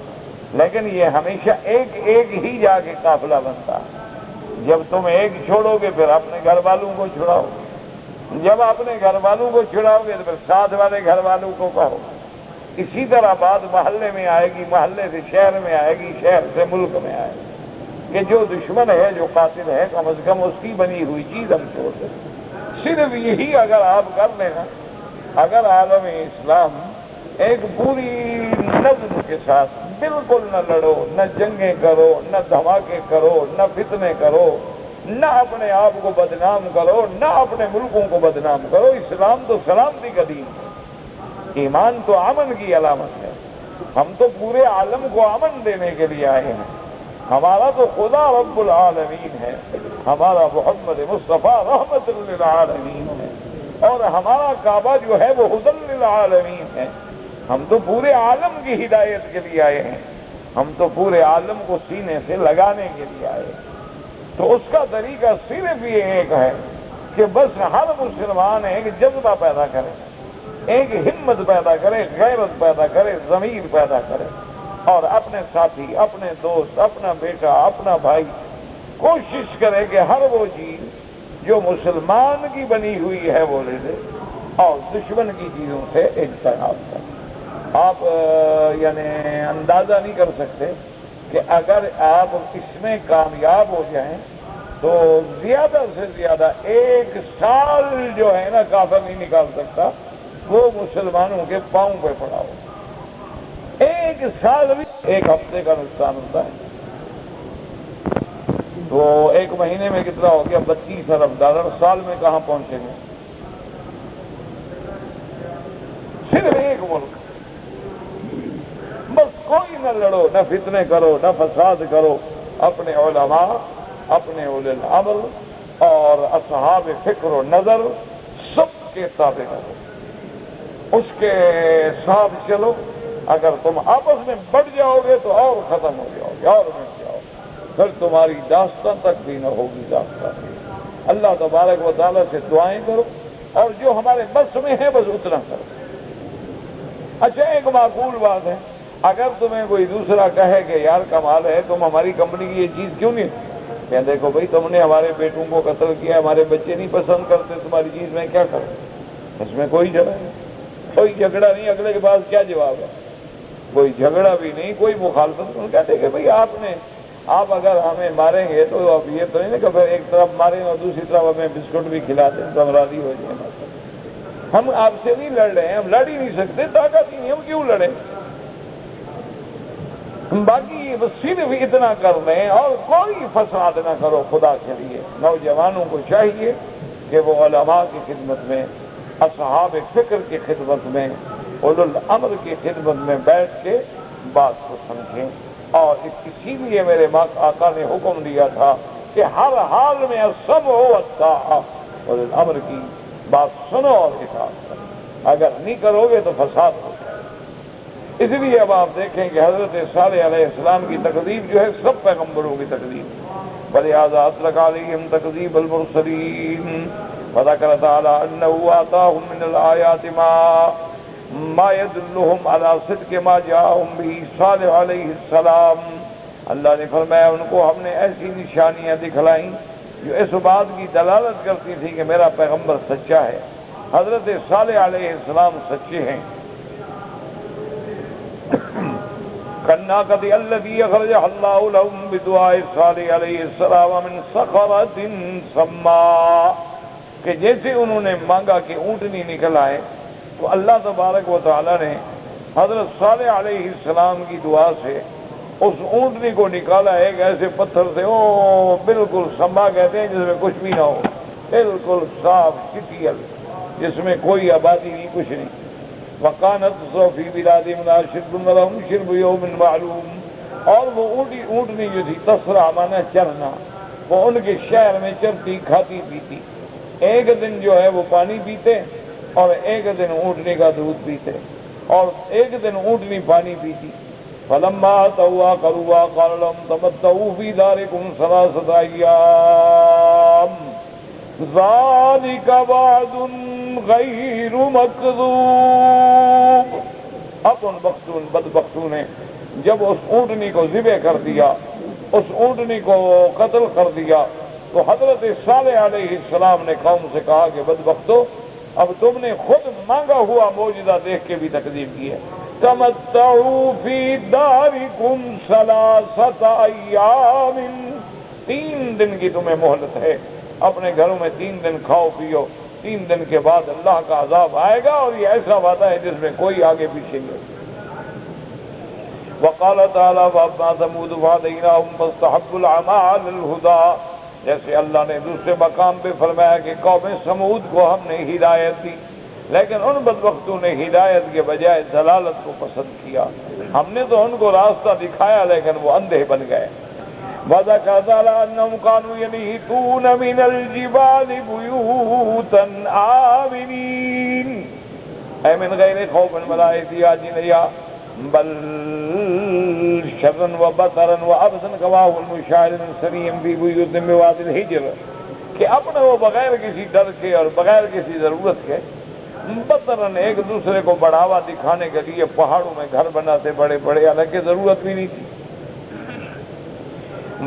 Speaker 1: لیکن یہ ہمیشہ ایک ایک ہی جا کے قافلہ بنتا ہے۔ جب تم ایک چھوڑو گے پھر اپنے گھر والوں کو چھڑاؤ، جب اپنے گھر والوں کو چھڑاؤ گے تو پھر ساتھ والے گھر والوں کو کہو۔ اسی طرح بات محلے میں آئے گی، محلے سے شہر میں آئے گی، شہر سے ملک میں آئے گی کہ جو دشمن ہے، جو قاتل ہے، کم از کم اس کی بنی ہوئی چیز ہم چھوڑ دیں۔ صرف یہی اگر آپ کر لیں نا، اگر عالم اسلام ایک پوری نظم کے ساتھ بالکل نہ لڑو، نہ جنگیں کرو، نہ دھماکے کرو، نہ فتنے کرو، نہ اپنے آپ کو بدنام کرو، نہ اپنے ملکوں کو بدنام کرو۔ اسلام تو سلامتی کا دین ہے، ایمان تو امن کی علامت ہے۔ ہم تو پورے عالم کو امن دینے کے لیے آئے ہیں۔ ہمارا تو خدا رب العالمین ہے، ہمارا محمد مصطفیٰ رحمت للعالمین ہے، اور ہمارا کعبہ جو ہے وہ ہدی للعالمین ہے۔ ہم تو پورے عالم کی ہدایت کے لیے آئے ہیں، ہم تو پورے عالم کو سینے سے لگانے کے لیے آئے ہیں۔ تو اس کا طریقہ صرف یہ ایک ہے کہ بس ہر مسلمان ایک جذبہ پیدا کرے، ایک ہمت پیدا کرے، غیرت پیدا کرے، ضمیر پیدا کرے، اور اپنے ساتھی، اپنے دوست، اپنا بیٹا، اپنا بھائی کوشش کرے کہ ہر وہ چیز جو مسلمان کی بنی ہوئی ہے وہ لے لے، اور دشمن کی چیزوں سے اجتناب کرے۔ آپ یعنی اندازہ نہیں کر سکتے کہ اگر آپ اس میں کامیاب ہو جائیں تو زیادہ سے زیادہ 1 سال جو ہے نا کافر نہیں نکال سکتا، وہ مسلمانوں کے پاؤں پہ پڑا ہو۔ 1 سال بھی 1 ہفتے کا نقصان ہوتا ہے، تو 1 مہینے میں کتنا ہو گیا؟ 32 ارب ڈالر۔ سال میں کہاں پہنچیں گے؟ صرف ایک ملک، بس کوئی نہ لڑو، نہ فتنے کرو، نہ فساد کرو، اپنے علماء، اپنے اولی الامر اور اصحاب فکر و نظر سب کے تابع کرو، اس کے ساتھ چلو۔ اگر تم آپس میں بڑھ جاؤ گے تو اور ختم ہو جاؤ گے، اور مٹ جاؤ گے، پھر تمہاری داستان تک بھی نہ ہوگی داستان۔ اللہ تبارک و تعالیٰ سے دعائیں کرو، اور جو ہمارے بس میں ہے بس اتنا کرو۔ اچھا، ایک معقول بات ہے، اگر تمہیں کوئی دوسرا کہے کہ یار کمال ہے، تم ہماری کمپنی کی یہ چیز کیوں نہیں، کہ دیکھو بھائی تم نے ہمارے بیٹوں کو قتل کیا، ہمارے بچے نہیں پسند کرتے تمہاری چیز، میں کیا کروں؟ اس میں کوئی جھگڑا نہیں، کوئی جھگڑا نہیں۔ اگلے کے پاس کیا جواب ہے؟ کوئی جھگڑا بھی نہیں، کوئی مخالفت نہیں۔ کہتے کہ بھائی آپ اگر ہمیں ماریں گے تو اب یہ تو نہیں نا کہ پھر ایک طرف ماریں اور دوسری طرف ہمیں بسکٹ بھی کھلا دیں تو ہم راضی ہو جائیں۔ ہم آپ سے نہیں لڑ رہے ہیں، ہم لڑ ہی نہیں سکتے، طاقت ہی نہیں، ہم کیوں لڑیں؟ باقی صرف اتنا کر لیں اور کوئی فساد نہ کرو خدا کے لیے۔ نوجوانوں کو چاہیے کہ وہ علماء کی خدمت میں، اصحاب فکر کی خدمت میں، اولو الامر کی خدمت میں بیٹھ کے بات کو سمجھیں، اور اسی لیے میرے آقا نے حکم دیا تھا کہ ہر حال میں السمع والطاعہ، اولو الامر کی بات سنو اور اطاعت کرو۔ اگر نہیں کرو گے تو فساد ہو جائے۔ اس لیے اب آپ دیکھیں کہ حضرت صالح علیہ السلام کی تکذیب جو ہے سب پیغمبروں کی تکذیب، ولہذا اطلق علیہم تکذیب المرسلین، فذکر تعالی انہ آتاہم من الآیات ما یدلہم علی صدق ما جاءہم بہ صالح علیہ السلام۔ اللہ نے فرمایا ان کو ہم نے ایسی نشانیاں دکھلائیں جو اس بات کی دلالت کرتی تھی کہ میرا پیغمبر سچا ہے، حضرت صالح علیہ السلام سچے ہیں۔ كالناقة التي أخرجها الله لهم بدعاء صالح علیہ السلام من صخرة صماء، کہ جیسے انہوں نے مانگا کہ اونٹنی نکل آئے تو اللہ تبارک و تعالی نے حضرت صالح علیہ السلام کی دعا سے اس اونٹنی کو نکالا ایک ایسے پتھر سے، او بالکل سما کہتے ہیں جس میں کچھ بھی نہ ہو، بالکل صاف چٹیل، جس میں کوئی آبادی نہیں، کچھ نہیں۔ وَقَانَتْ فِي بِلَادِ مُنَاشِرٌ لَهُمْ شِرْبُ يَوْمٍ مَعْلُومٍ، اور وہ اونٹنی جو تھی تسرع مانا چرنا، وہ ان کے شہر میں چرتی کھاتی پیتی، ایک دن جو ہے وہ پانی پیتے اور ایک دن اونٹنی کا دودھ پیتے، اور ایک دن اونٹنی پانی پیتی۔ فَلَمَّا أَتَوْا عَقَرُوهَا قَالَ لَهُمْ تَمَتَّعُوا فِي دَارِكُمْ 3 أَيَّامٍ ذَلِكَ وَعْدٌ غَيْرُ مَكْذُوبٍ۔ ان بدبختوں نے جب اس اونٹنی کو ذبح کر دیا، اس اونٹنی کو قتل کر دیا، تو حضرت صالح علیہ السلام نے قوم سے کہا کہ بدبختو، اب تم نے خود مانگا ہوا معجزہ دیکھ کے بھی تکذیب کی ہے۔ تمتعوا فی دارکم ثلاثۃ ایام، 3 دن کی تمہیں مہلت ہے، اپنے گھروں میں 3 دن کھاؤ پیو، 3 دن کے بعد اللہ کا عذاب آئے گا، اور یہ ایسا وعدہ ہے جس میں کوئی آگے پیچھے نہیں۔ وقال تعالیٰ فَأَمَّا ثَمُودُ فَهَدَيْنَاهُمْ فَاسْتَحَبُّوا الْعَمَىٰ عَلَى الْهُدَىٰ، جیسے اللہ نے دوسرے مقام پہ فرمایا کہ قوم سمود کو ہم نے ہدایت دی، لیکن ان بدبختوں نے ہدایت کے بجائے ضلالت کو پسند کیا۔ ہم نے تو ان کو راستہ دکھایا لیکن وہ اندھے بن گئے۔ وَذَكَرَ تَعَالَىٰ أَنَّهُمْ كَانُوا يَنْحِتُونَ مِنَ الْجِبَالِ بُيُوتًا آمِنِينَ أَيْ مِنْ غَيْرِ خَوْفٍ وَلَا احْتِيَاجٍ بل شرًا وبطرًا وعبثًا كواه المشاعر من سريم في بيوت بوادي الحجر، کہ اپنے وہ بغیر کسی ڈر کے اور بغیر کسی ضرورت کے بطرًا ایک دوسرے کو بڑھاوا دکھانے کے لیے پہاڑوں میں گھر بناتے بڑے بڑے، حالانکہ ضرورت بھی نہیں تھی۔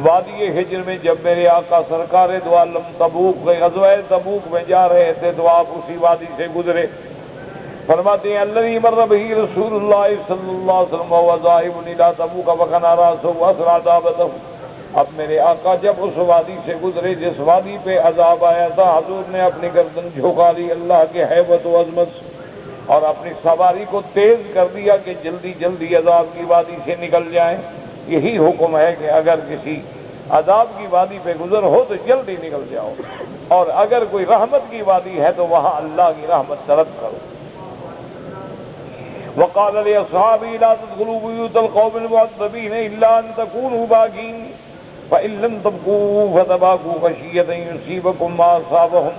Speaker 1: وادی حجر میں جب میرے آقا سرکار دو عالم تبوک غزوہ تبوک میں جا رہے تھے تو آپ اسی وادی سے گزرے۔ فرماتے ہیں الذی مر بہ رسول اللہ صلی اللہ علیہ وسلم وهو ذاهب الى تبوک فكان راسه واسرع دابته، اب میرے آقا جب اس وادی سے گزرے جس وادی پہ عذاب آیا تھا، حضور نے اپنی گردن جھکا لی اللہ کے ہیبت و عظمت سے، اور اپنی سواری کو تیز کر دیا کہ جلدی جلدی عذاب کی وادی سے نکل جائیں۔ یہی حکم ہے کہ اگر کسی عذاب کی وادی پہ گزر ہو تو جلدی نکل جاؤ، اور اگر کوئی رحمت کی وادی ہے تو وہاں اللہ کی رحمت طلب کرو۔ وقال لأصحابه لا تدخلوا بيوت القوم المعذبين إلا أن تكونوا باغين فإن لم تبغوا فتباغوا خشية أن يصيبكم ما أصابهم،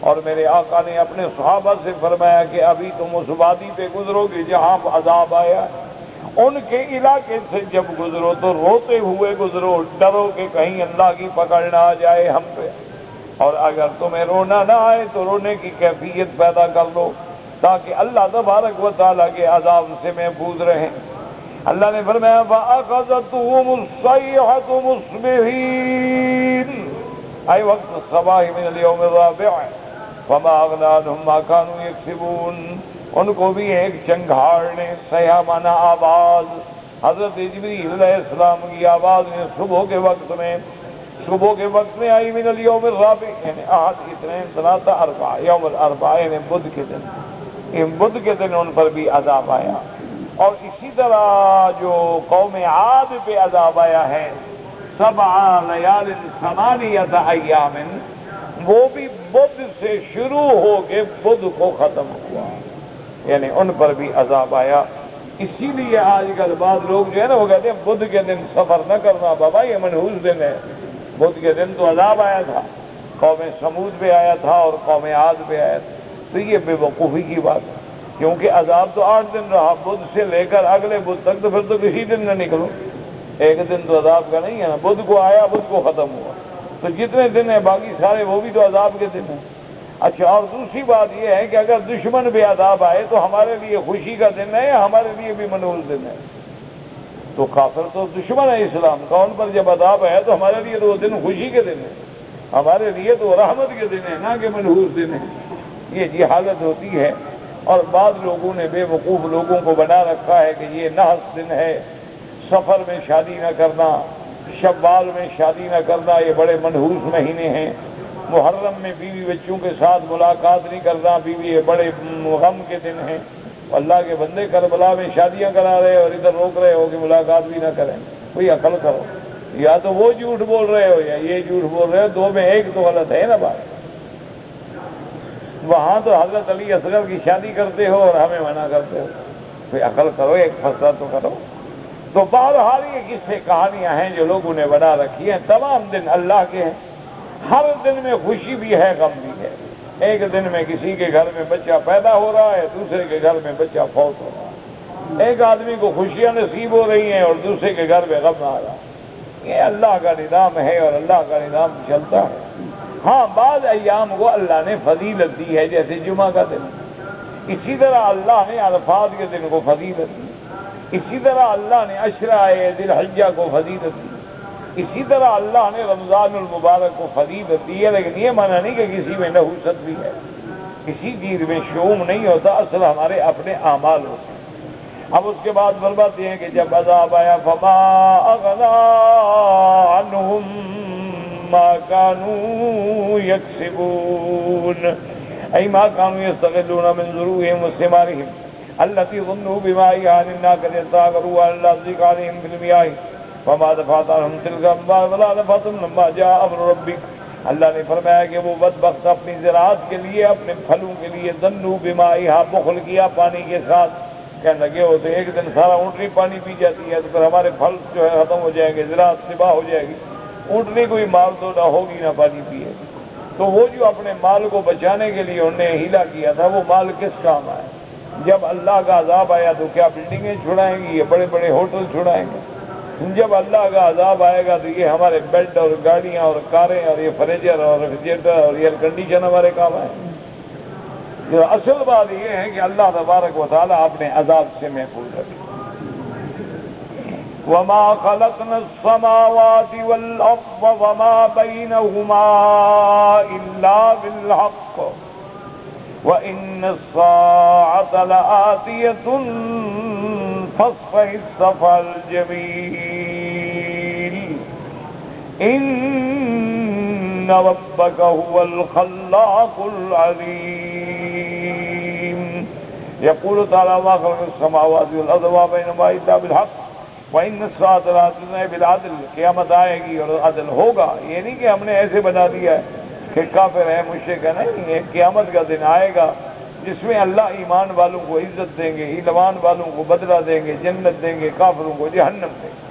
Speaker 1: اور میرے آقا نے اپنے صحابہ سے فرمایا کہ ابھی تم اس وادی پہ گزرو گے جہاں عذاب آیا، ان کے علاقے سے جب گزرو تو روتے ہوئے گزرو، ڈرو کہ کہیں اللہ کی پکڑ نہ آ جائے ہم پہ، اور اگر تمہیں رونا نہ آئے تو رونے کی کیفیت پیدا کر لو تاکہ اللہ تبارک و تعالیٰ کے عذاب سے محفوظ رہیں۔ اللہ نے فرمایا فَأَخَذَتْهُمُ الصَّيْحَةُ مُصْبِحِينَ أي وقت الصباح من اليوم الرابع فما أغنى عنهم ما كانوا يكسبون، ان کو بھی ایک چنگھاڑ نے، صیحہ مانا آواز، حضرت جبریل علیہ السلام کی آواز نے صبح کے وقت میں آئی من اليوم الرابع، یعنی آج اتنے ثلاثہ اربعہ، یوم الاربعاء یعنی بدھ کے دن، بدھ کے دن ان پر بھی عذاب آیا۔ اور اسی طرح جو قوم عاد پہ عذاب آیا ہے 7 لیال 8 ایام، وہ بھی بدھ سے شروع ہو کے بدھ کو ختم ہوا، یعنی ان پر بھی عذاب آیا۔ اسی لیے آج کل بعض لوگ جو ہے نا وہ کہتے ہیں بدھ کے دن سفر نہ کرنا، بابا یہ منحوس دن ہے، بدھ کے دن تو عذاب آیا تھا، قوم سمود پہ آیا تھا اور قوم عاد پہ آیا تھا، تو یہ بے وقوفی کی بات ہے، کیونکہ عذاب تو 8 دن رہا، بدھ سے لے کر اگلے بدھ تک، تو پھر تو کسی دن نہ نکلو، ایک دن تو عذاب کا نہیں ہے نا، بدھ کو آیا بدھ کو ختم ہوا، تو جتنے دن ہیں باقی سارے وہ بھی تو عذاب کے دن ہیں۔ اچھا، اور دوسری بات یہ ہے کہ اگر دشمن پہ عذاب آئے تو ہمارے لیے خوشی کا دن ہے یا ہمارے لیے بھی منحوس دن ہے؟ تو کافر تو دشمن ہے اسلام کا، ان پر جب عذاب ہے تو ہمارے لیے تو وہ دن خوشی کے دن ہے، ہمارے لیے تو رحمت کے دن ہے، نہ کہ منحوس دن ہے۔ یہ جی حالت ہوتی ہے، اور بعض لوگوں نے بے وقوف لوگوں کو بنا رکھا ہے کہ یہ نحس دن ہے، سفر میں شادی نہ کرنا، شوال میں شادی نہ کرنا، یہ بڑے منحوس مہینے ہیں، محرم میں بیوی بچوں کے ساتھ ملاقات نہیں کرنا، بیوی یہ بڑے غم کے دن ہیں۔ اللہ کے بندے کربلا میں شادیاں کرا رہے اور ادھر روک رہے ہو کہ ملاقات بھی نہ کریں، کوئی عقل کرو، یا تو وہ جھوٹ بول رہے ہو یا یہ جھوٹ بول رہے ہو، دو میں ایک تو غلط ہے نا بات۔ وہاں تو حضرت علی اصغر کی شادی کرتے ہو اور ہمیں منع کرتے ہو، کوئی عقل کرو، ایک فیصلہ تو کرو۔ تو بہرحال یہ قصے کہانیاں ہیں جو لوگوں نے بنا رکھی ہیں، تمام دن اللہ کے ہیں، ہر دن میں خوشی بھی ہے غم بھی ہے۔ ایک دن میں کسی کے گھر میں بچہ پیدا ہو رہا ہے، دوسرے کے گھر میں بچہ فوت ہو رہا ہے، ایک آدمی کو خوشیاں نصیب ہو رہی ہیں اور دوسرے کے گھر میں غم آ رہا ہے۔ یہ اللہ کا نظام ہے اور اللہ کا نظام چلتا ہے۔ ہاں، بعض ایام کو اللہ نے فضیلت دی ہے، جیسے جمعہ کا دن، اسی طرح اللہ نے عرفات کے دن کو فضیلت دی۔ اسی طرح اللہ نے عشرہ ذی الحجہ کو فضیلت دی، اسی طرح اللہ نے رمضان المبارک کو فضیلت دی ہے، لیکن یہ معنی نہیں کہ کسی میں نحوست بھی ہے، کسی چیز میں شوم نہیں ہوتا، اصل ہمارے اپنے اعمال ہوتے ہیں۔ اب اس کے بعد فرماتے ہیں کہ جب عذاب آیا فما اغنی عنہم ما كانوا یکسبون ای ما كانوا یستغلون من ذروهم وثمارهم التي ظنوا بمائها للناقة يستاغروا على الذي عليهم بالمياه فما دفعت عنهم تلك الأموال ولا دفعتم لما جاء أمر ربك۔ اللہ نے فرمایا کہ وہ بدبخت اپنی زراعت کے لیے، اپنے پھلوں کے لیے ظنوا بمائها بخل کیا پانی کے ساتھ، کہنے لگے ہوتے ایک دن سارا اونٹنی پانی پی جاتی ہے تو پھر ہمارے پھل جو ہے ختم ہو جائیں گے، زراعت تباہ ہو جائے گی، اونٹنی کوئی مال تو نہ ہوگی نہ پانی پیے۔ تو وہ جو اپنے مال کو بچانے کے لیے انہوں نے ہیلا کیا تھا، وہ مال کس کام آیا؟ جب اللہ کا عذاب آیا تو کیا بلڈنگیں چھڑائیں گی، یہ بڑے بڑے ہوٹل چھڑائیں گے؟ جب اللہ کا عذاب آئے گا تو یہ ہمارے بیڈ اور گاڑیاں اور کاریں اور یہ فرنیچر اور ریفریجریٹر اور ایئر کنڈیشن ہمارے کام آئے۔ جو اصل بات یہ ہے کہ اللہ تبارک و تعالیٰ اپنے عذاب سے محفوظ رکھے۔ وما خلقنا السماوات والأرض وما بينهما إلا بالحق وإن الساعة لآتية فاصفح الصفح الجميل إن ربك هو الخلاق العليم۔ يقول تعالى ما خلق السماوات والأرض وما بينهما إلا بالحق وَإِنَّ السَّاعَةَ لَآتِيَةٌ بِالْعَدْلِ، قیامت آئے گی اور عدل ہوگا۔ یہ نہیں کہ ہم نے ایسے بنا دیا ہے کہ کافر ہے مشرک ہے، نہیں، یہ قیامت کا دن آئے گا جس میں اللہ ایمان والوں کو عزت دیں گے، ایمان والوں کو بدلہ دیں گے، جنت دیں گے، کافروں کو جہنم دیں گے۔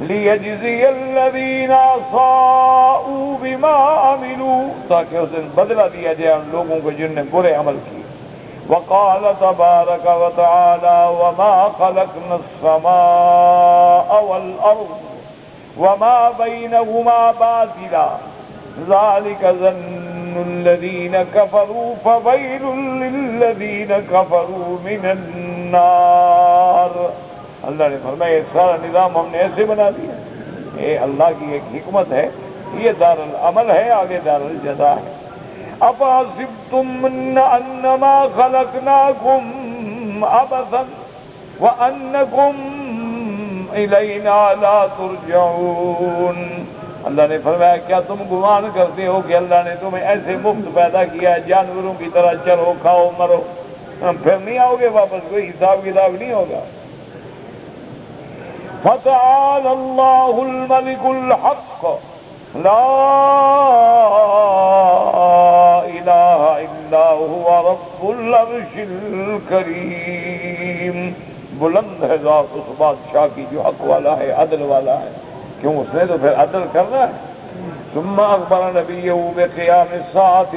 Speaker 1: لِيَجْزِيَ الَّذِينَ أَسَاءُوا بِمَا عَمِلُوا، تاکہ اس دن بدلہ دیا جائے ان لوگوں کو جن نے برے عمل کیے۔ وقال تبارك وتعالى وما خلقنا السماء والأرض وما بينهما باطلا ذلك ظن الذين كفروا فويل للذين كفروا من النار۔ اللہ نے فرمایا یہ سارا نظام ہم نے ایسے بنا دیا، یہ اللہ کی ایک حکمت ہے، یہ دار العمل ہے، آگے دار الجزا ہے۔ أَفَحَسِبْتُمْ أَنَّمَا خَلَقْنَاكُمْ عَبَثًا وَأَنَّكُمْ إِلَيْنَا لَا تُرْجَعُونَ۔ اللہ نے فرمایا کیا تم گمان کرتے ہو کہ اللہ نے تمہیں ایسے مفت پیدا کیا ہے، جانوروں کی طرح چلو کھاؤ مرو، پھر نہیں آؤ گے واپس، کوئی حساب کتاب نہیں ہوگا۔ فَتَعَالَى اللَّهُ الْمَلِكُ الْحَقُّ لا الہ الا هو رب العرش الکریم۔ بلند ہے ذات اس بادشاہ کی جو حق والا ہے، عدل والا ہے، کیوں اس نے تو پھر عدل کرنا ہے۔ ثم اخبر نبیہ بقیام الساعۃ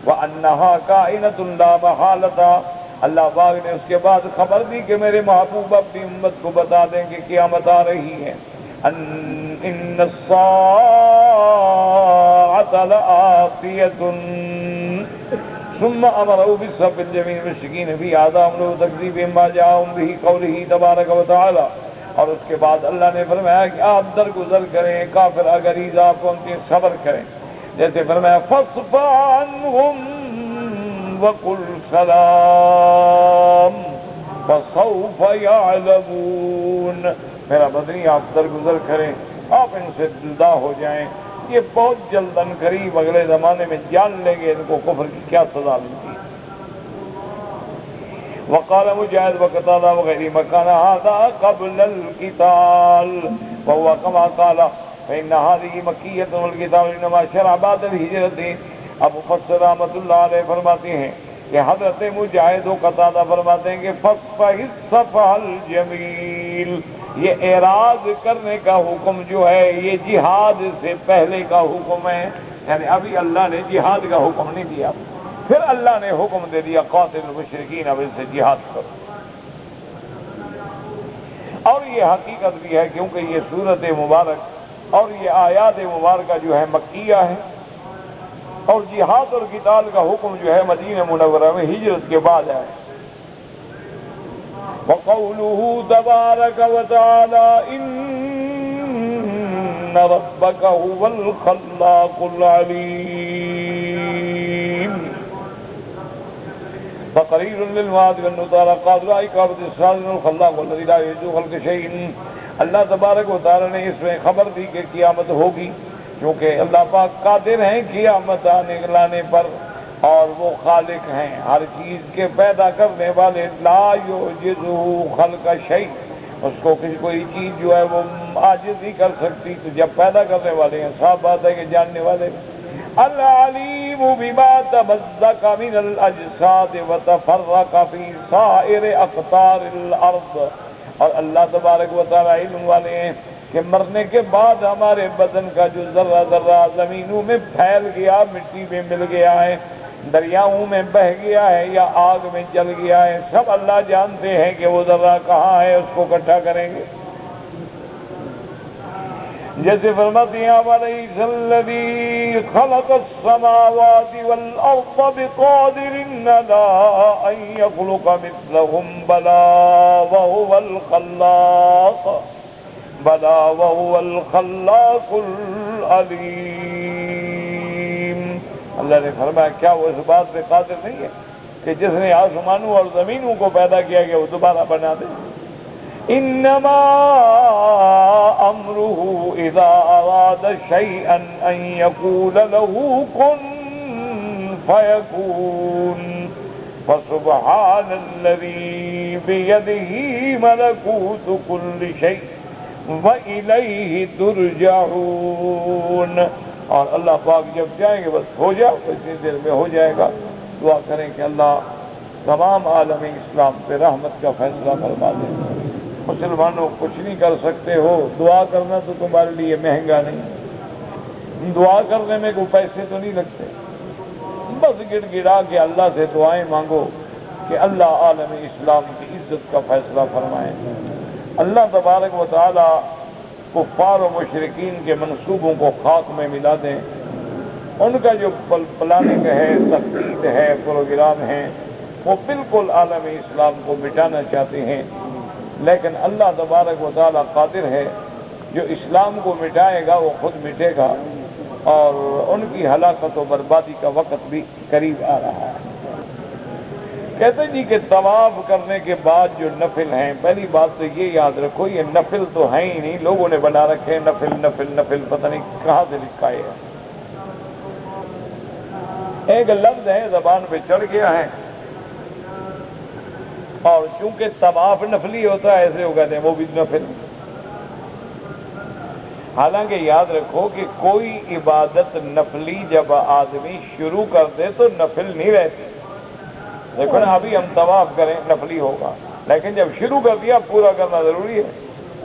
Speaker 1: وانہا کائنۃ لا محالۃ، اللہ پاک نے اس کے بعد خبر دی کہ میرے محبوب اپنی امت کو بتا دیں کہ قیامت آ رہی ہے۔ ان الساعة لآتية ثم امروا بالصف الجميل المشركين في عذاب وتكذيب ما جاءهم به قوله تبارك وتعالى، اور اس کے بعد اللہ نے فرمایا کہ آپ درگزر کریں کافر اگر ایذا پہنچے صبر کریں، جیسے فرمایا فاصفح عنهم وقل سلام فسوف يعلمون۔ میرا بدنی آپ درگزر کریں، آپ ان سے دلدا ہو جائیں، یہ بہت جلد ان قریب اگلے زمانے میں جان لیں گے ان کو کفر کی کیا سزا ملتی ہے۔ وقال مجاہد وقتادہ وغیرہ مکان هذا قبل القتال وهو كما قال فإن هذه مكية والقتال انما شرع بعد الهجرة۔ اب مفسر رحمۃ اللہ علیہ فرماتے ہیں کہ حضرت مجاہد و قتادہ فرماتے ہیں کہ فاصفح الصفح الجمیل، یہ اعراض کرنے کا حکم جو ہے یہ جہاد سے پہلے کا حکم ہے، یعنی ابھی اللہ نے جہاد کا حکم نہیں دیا، پھر اللہ نے حکم دے دیا قاتل المشرکین، اب ان سے جہاد کرو۔ اور یہ حقیقت بھی ہے کیونکہ یہ سورت مبارک اور یہ آیات مبارکہ جو ہے مکیہ ہے، اور جہاد اور قتال کا حکم جو ہے مدینہ منورہ میں ہجرت کے بعد ہے۔ وقوله تبارك وتعالى إن ربك هو الخلاق العليم فقرير للوعد وأنه تعالى قادر على إقامة الصراط الخلاق الذي لا يجوز خلق شيء. اللہ تبارک و تعالی نے اس میں خبر دی کہ قیامت ہوگی، کیونکہ اللہ پاک قادر ہیں قیامت لانے پر، اور وہ خالق ہیں ہر چیز کے پیدا کرنے والے. لا یعجزہ خلق شیء، اس کو کوئی چیز جو ہے وہ عاجز نہیں کر سکتی. تو جب پیدا کرنے والے ہیں صاف بات ہے کہ جاننے والے. العلیم بما تمزق من الاجساد وتفرق فی سائر اقطار الارض، اور اللہ تبارک و تعالی علم والے ہیں کہ مرنے کے بعد ہمارے بدن کا جو ذرہ ذرہ زمینوں میں پھیل گیا، مٹی میں مل گیا ہے، دریاؤں میں بہہ گیا ہے یا آگ میں جل گیا ہے، سب اللہ جانتے ہیں کہ وہ ذرہ کہاں ہے، اس کو اکٹھا کریں گے. جیسے فرماتے ہیں وَلَيْسَ الَّذِي خَلَقَ السَّمَاوَاتِ وَالْأَرْضَ بِقَادِرٍ عَلَىٰ أَن يَخْلُقَ مِثْلَهُم بَلَىٰ وَهُوَ الْخَلَّاقُ الْعَلِيمُ. اللہ نے فرمایا کیا وہ اس بات پہ قادر نہیں ہے کہ جس نے آسمانوں اور زمینوں کو پیدا کیا کہ وہ دوبارہ بنا دے؟ انما امره اذا اراد شيئا ان يقول له كن فيكون فسبحان الذي بيده ملكوت كل شيء واليه ترجعون. اور اللہ پاک جب چاہیں گے بس ہو جائے، اتنی دیر میں ہو جائے گا. دعا کریں کہ اللہ تمام عالم اسلام پہ رحمت کا فیصلہ فرما دے. مسلمانوں کچھ نہیں کر سکتے ہو، دعا کرنا تو تمہارے لیے مہنگا نہیں، دعا کرنے میں کوئی پیسے تو نہیں لگتے. بس گڑ گڑا کے اللہ سے دعائیں مانگو کہ اللہ عالم اسلام کی عزت کا فیصلہ فرمائے. اللہ تبارک و تعالی کفار و مشرکین کے منصوبوں کو خاک میں ملا دیں. ان کا جو پلاننگ ہے، تخطیط ہے، پروگرام ہے، وہ بالکل عالم اسلام کو مٹانا چاہتے ہیں، لیکن اللہ تبارک و تعالی قادر ہے. جو اسلام کو مٹائے گا وہ خود مٹے گا، اور ان کی ہلاکت و بربادی کا وقت بھی قریب آ رہا ہے. کہتے جی کہ طواف کرنے کے بعد جو نفل ہیں، پہلی بات تو یہ یاد رکھو یہ نفل تو ہیں ہی نہیں، لوگوں نے بنا رکھے نفل نفل نفل، پتہ نہیں کہاں سے لکھا ہے. ایک لفظ ہے زبان پہ چڑھ گیا ہے، اور چونکہ طواف نفلی ہوتا ہے ایسے وہ کہتے ہیں وہ بھی نفل. حالانکہ یاد رکھو کہ کوئی عبادت نفلی جب آدمی شروع کر دے تو نفل نہیں رہتی. دیکھو نا ابھی ہم طواف کریں نفلی ہوگا، لیکن جب شروع کر دیا پورا کرنا ضروری ہے.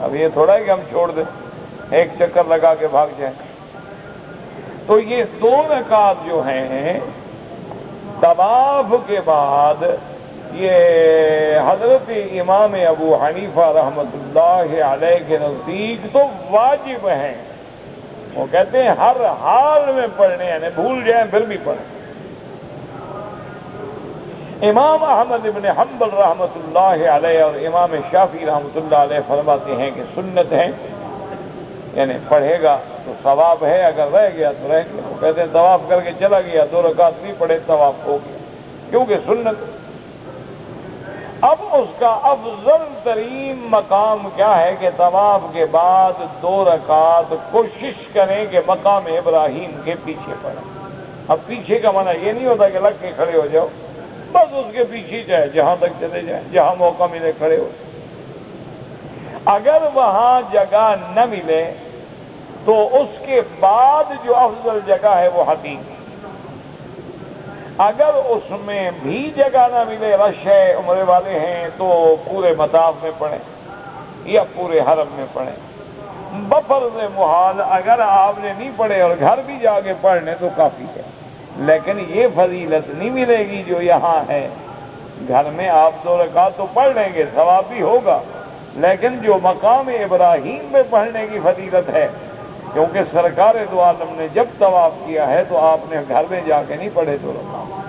Speaker 1: اب یہ تھوڑا ہے کہ ہم چھوڑ دیں، ایک چکر لگا کے بھاگ جائیں. تو یہ 2 رکعات جو ہیں طواف کے بعد، یہ حضرت امام ابو حنیفہ رحمۃ اللہ علیہ کے نزدیک تو واجب ہیں. وہ کہتے ہیں ہر حال میں پڑھنے، یعنی بھول جائیں پھر بھی پڑھیں. امام احمد ابن حنبل رحمۃ اللہ علیہ اور امام شافعی رحمۃ اللہ علیہ فرماتے ہیں کہ سنت ہے، یعنی پڑھے گا تو ثواب ہے، اگر رہ گیا تو رہ گیا. وہ کہتے ہیں طواف کر کے چلا گیا 2 رکعت نہیں پڑھے طواف ہو گیا، کیونکہ سنت. اب اس کا افضل ترین مقام کیا ہے کہ طواف کے بعد 2 رکعت کوشش کریں کہ مقام ابراہیم کے پیچھے پڑھیں. اب پیچھے کا معنی یہ نہیں ہوتا کہ لگ کے کھڑے ہو جاؤ، بس اس کے پیچھے جائے، جہاں تک چلے جائیں، جہاں موقع ملے کھڑے ہو. اگر وہاں جگہ نہ ملے تو اس کے بعد جو افضل جگہ ہے وہ حتیم. اگر اس میں بھی جگہ نہ ملے، رش ہے، عمرے والے ہیں، تو پورے مطاف میں پڑھیں یا پورے حرم میں پڑھیں. بفرض محال اگر آپ نے نہیں پڑھے اور گھر بھی جا کے پڑھ لیں تو کافی ہے، لیکن یہ فضیلت نہیں ملے گی جو یہاں ہے. گھر میں آپ 2 رکعت تو پڑھ لیں گے، ثواب بھی ہوگا، لیکن جو مقام ابراہیم پہ پڑھنے کی فضیلت ہے، کیونکہ سرکار دو عالم نے جب طواف کیا ہے تو آپ نے گھر میں جا کے نہیں پڑھے 2 رکعت.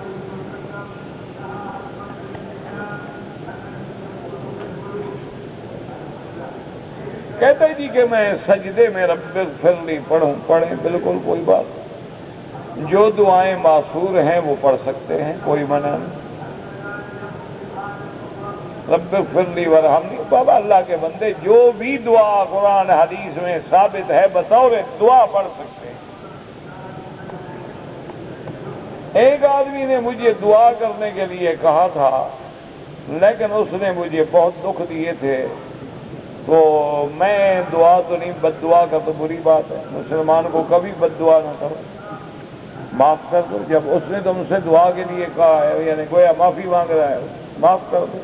Speaker 1: کہتے جی کہ میں سجدے میں رب اغفر لی پڑھوں، پڑھیں، بالکل کوئی بات نہیں۔ جو دعائیں معصور ہیں وہ پڑھ سکتے ہیں، کوئی منع نہیں۔ رب اغفر لی ورحمنی، بابا اللہ کے بندے جو بھی دعا قرآن حدیث میں ثابت ہے بطور دعا پڑھ سکتے ہیں۔ ایک آدمی نے مجھے دعا کرنے کے لیے کہا تھا، لیکن اس نے مجھے بہت دکھ دیے تھے، تو میں دعا تو نہیں، بد دعا کا تو بری بات ہے، مسلمان کو کبھی بد دعا نہ کرو، معاف کر دو۔ جب اس نے تم سے دعا کے لیے کہا ہے، یعنی گویا معافی مانگ رہا ہے، معاف کر دو۔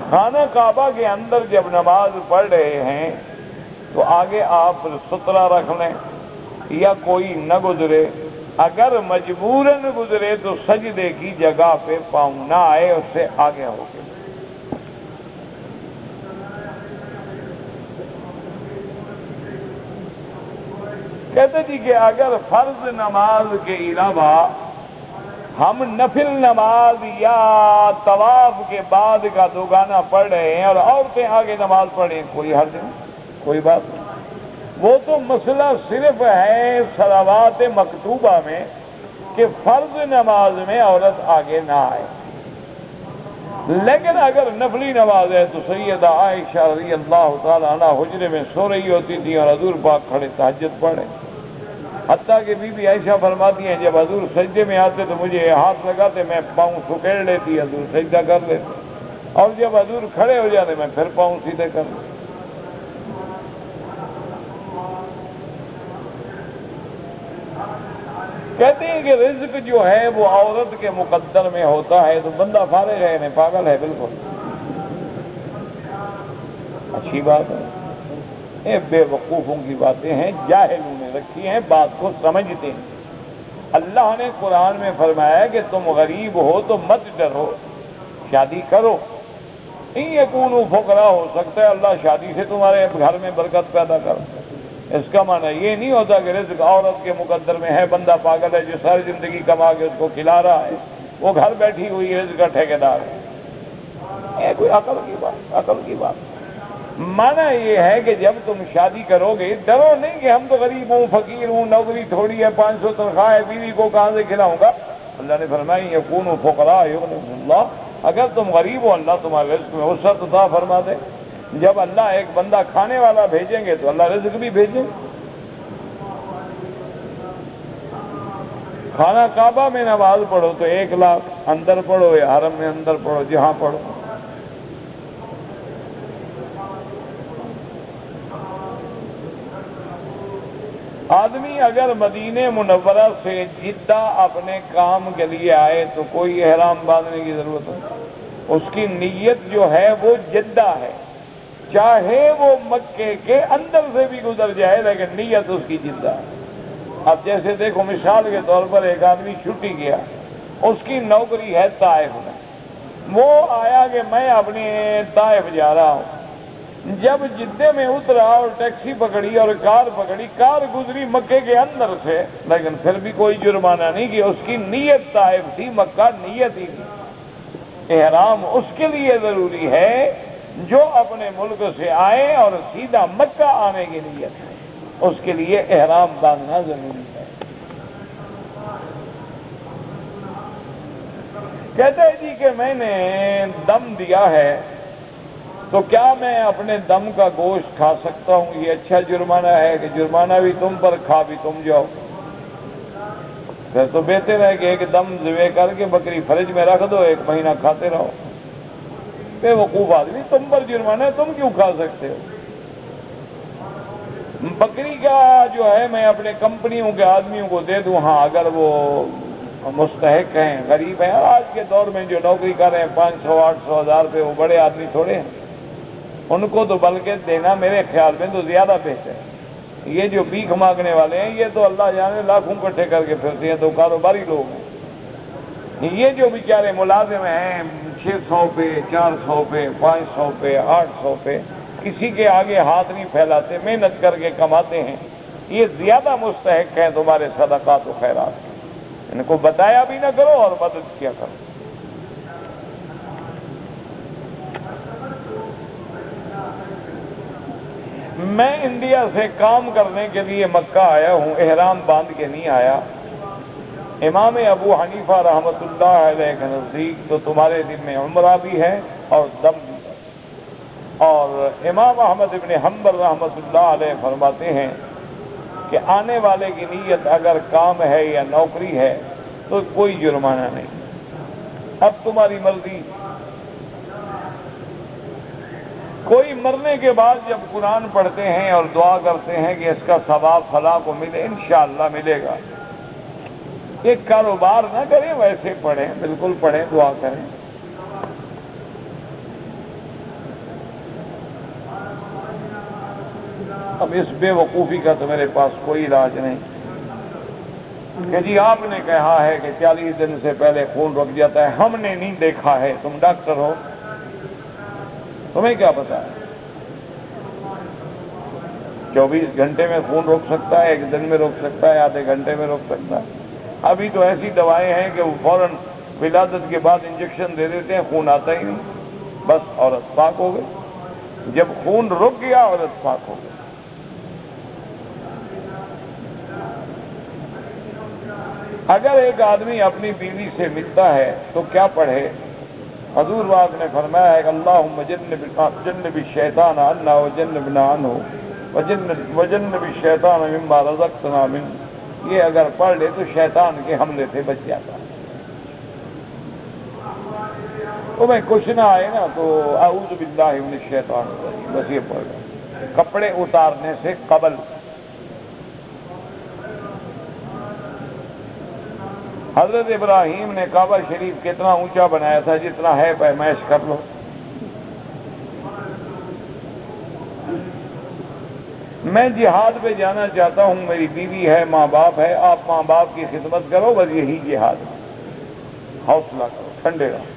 Speaker 1: خانہ کعبہ کے اندر جب نماز پڑھ رہے ہیں تو آگے آپ سترہ رکھ لیں یا کوئی نہ گزرے، اگر مجبوراً گزرے تو سجدے کی جگہ پہ پاؤں نہ آئے، اس سے آگے ہو کے۔ کہتے جی کہ اگر فرض نماز کے علاوہ ہم نفل نماز یا طواف کے بعد کا دوگانہ پڑھ رہے ہیں اور عورتیں آگے نماز پڑھیں، کوئی حرج نہیں، کوئی بات نہیں۔ وہ تو مسئلہ صرف ہے صلوات مکتوبہ میں کہ فرض نماز میں عورت آگے نہ آئے، لیکن اگر نفلی نماز ہے تو سیدہ عائشہ رضی اللہ تعالی عنہ حجرے میں سو رہی ہوتی تھی اور حضور پاک کھڑے تہجد پڑھے، حتیٰ کہ بی بی عائشہ فرماتی ہیں جب حضور سجدے میں آتے تو مجھے ہاتھ لگاتے، میں پاؤں سکیڑ لیتی، حضور سجدہ کر لیتے، اور جب حضور کھڑے ہو جاتے میں پھر پاؤں سیدھے کر لیتے۔ کہتے ہیں کہ رزق جو ہے وہ عورت کے مقدر میں ہوتا ہے، تو بندہ فارغ ہے، نہیں پاگل ہے، بالکل اچھی بات ہے۔ یہ بے وقوفوں کی باتیں ہیں، جاہلوں نے رکھی ہیں، بات کو سمجھتے ہیں۔ اللہ نے قرآن میں فرمایا کہ تم غریب ہو تو مت ڈرو، شادی کرو، ان یکونوا فقراء، ہو سکتا ہے اللہ شادی سے تمہارے گھر میں برکت پیدا کر۔ اس کا معنی یہ نہیں ہوتا کہ رزق عورت کے مقدر میں ہے، بندہ پاگل ہے جو ساری زندگی کما کے اس کو کھلا رہا ہے، وہ گھر بیٹھی ہوئی رزق کا ٹھیکیدار ہے۔ یہ کوئی عقل کی بات، عقل کی بات۔ معنی یہ ہے کہ جب تم شادی کرو گے ڈرو نہیں کہ ہم تو غریب ہوں، فقیر ہوں، نوکری تھوڑی ہے، 500 تنخواہ ہے، بیوی کو کہاں سے کھلاؤں گا۔ اللہ نے فرمایا یکونوا فقراء یغنیہم اللہ، اگر تم غریب ہو اللہ تمہارے رزق میں وسعت عطا فرما دے۔ جب اللہ ایک بندہ کھانے والا بھیجیں گے تو اللہ رزق بھی بھیجیں۔ خانہ کعبہ میں نماز پڑھو تو 1 لاکھ، اندر پڑھو یا حرم میں اندر پڑھو، جہاں پڑھو۔ آدمی اگر مدینہ منورہ سے جدہ اپنے کام کے لیے آئے تو کوئی احرام باندھنے کی ضرورت نہیں، اس کی نیت جو ہے وہ جدہ ہے، چاہے وہ مکے کے اندر سے بھی گزر جائے لیکن نیت اس کی جدہ ہے۔ اب جیسے دیکھو مثال کے طور پر ایک آدمی چھٹی گیا، اس کی نوکری ہے طائف میں، وہ آیا کہ میں اپنے طائف جا رہا ہوں، جب جدے میں اترا اور ٹیکسی پکڑی اور کار پکڑی، کار گزری مکے کے اندر سے، لیکن پھر بھی کوئی جرمانہ نہیں کہ اس کی نیت طائف تھی، مکہ نیت ہی تھی۔ احرام اس کے لیے ضروری ہے جو اپنے ملک سے آئے اور سیدھا مکہ آنے کی نیت ہے، اس کے لیے احرام باندھنا ضروری ہے۔ کہتے ہیں جی کہ میں نے دم دیا ہے تو کیا میں اپنے دم کا گوشت کھا سکتا ہوں؟ یہ اچھا جرمانہ ہے کہ جرمانہ بھی تم پر، کھا بھی تم جاؤ؟ پھر تو بہتر ہے کہ ایک دم ذبح کر کے بکری فریج میں رکھ دو، 1 مہینہ کھاتے رہو۔ بے وقوف آدمی، تم پر جرمانہ ہے، تم کیوں کھا سکتے ہو؟ بکری کا جو ہے میں اپنے کمپنیوں کے آدمیوں کو دے دوں، ہاں اگر وہ مستحق ہیں، غریب ہیں، اور آج کے دور میں جو نوکری کر رہے ہیں 500 800 ہزار روپے، وہ بڑے آدمی تھوڑے ہیں، ان کو تو بلکہ دینا میرے خیال میں تو زیادہ بہتر ہے۔ یہ جو بھیک مانگنے والے ہیں یہ تو اللہ جانے لاکھوں اکٹھے کر کے پھرتے ہیں، تو کاروباری لوگ ہیں۔ یہ جو بیچارے ملازم ہیں 600 پہ، 400 پہ، 500 پہ، 800 پہ، کسی کے آگے ہاتھ نہیں پھیلاتے، محنت کر کے کماتے ہیں، یہ زیادہ مستحق ہیں تمہارے صدقات و خیرات۔ ان کو بتایا بھی نہ کرو اور مدد کیا کرو۔ میں انڈیا سے کام کرنے کے لیے مکہ آیا ہوں، احرام باندھ کے نہیں آیا۔ امام ابو حنیفہ رحمۃ اللہ علیہ کے نزدیک تو تمہارے دل میں عمرہ بھی ہے اور دم بھی ہے، اور امام احمد ابن حنبل رحمۃ اللہ علیہ فرماتے ہیں کہ آنے والے کی نیت اگر کام ہے یا نوکری ہے تو کوئی جرمانہ نہیں۔ اب تمہاری مرضی۔ کوئی مرنے کے بعد جب قرآن پڑھتے ہیں اور دعا کرتے ہیں کہ اس کا ثواب فلاں کو ملے، انشاءاللہ ملے گا۔ یہ کاروبار نہ کریں، ویسے پڑھیں، بالکل پڑھیں، دعا کریں۔ اب اس بے وقوفی کا تو میرے پاس کوئی علاج نہیں کہ جی آپ نے کہا ہے کہ 40 دن سے پہلے خون رک جاتا ہے، ہم نے نہیں دیکھا ہے، تم ڈاکٹر ہو، تمہیں کیا پتا ہے؟ 24 گھنٹے میں خون رک سکتا ہے، 1 دن میں رک سکتا ہے، آدھے گھنٹے میں رک سکتا ہے۔ ابھی تو ایسی دوائیں ہیں کہ وہ فوراً ولادت کے بعد انجیکشن دے دیتے ہیں، خون آتا ہی نہیں، بس عورت پاک ہو گئی۔ جب خون رک گیا عورت پاک ہو گئی۔ اگر ایک آدمی اپنی بیوی سے ملتا ہے تو کیا پڑھے؟ حضور پاک نے فرمایا ہے کہ اللہم جنب الشیطان عنا وجنبنا عنہ وجنب الشیطان مما رزقتنا منہ۔ یہ اگر پڑھ لے تو شیطان کے حملے سے بچ جاتا ہے۔ تمہیں کچھ نہ آئے نا تو اعوذ باللہ من الشیطان الرجیم، بس یہ پڑھ لو کپڑے اتارنے سے قبل۔ حضرت ابراہیم نے کعبہ شریف کتنا اونچا بنایا تھا، جتنا ہے پیمائش کر لو۔ میں جہاد پہ جانا چاہتا ہوں، میری بیوی ہے، ماں باپ ہے، آپ ماں باپ کی خدمت کرو، بس یہی جہاد ہے۔ حوصلہ کرو، ٹھنڈے رہو۔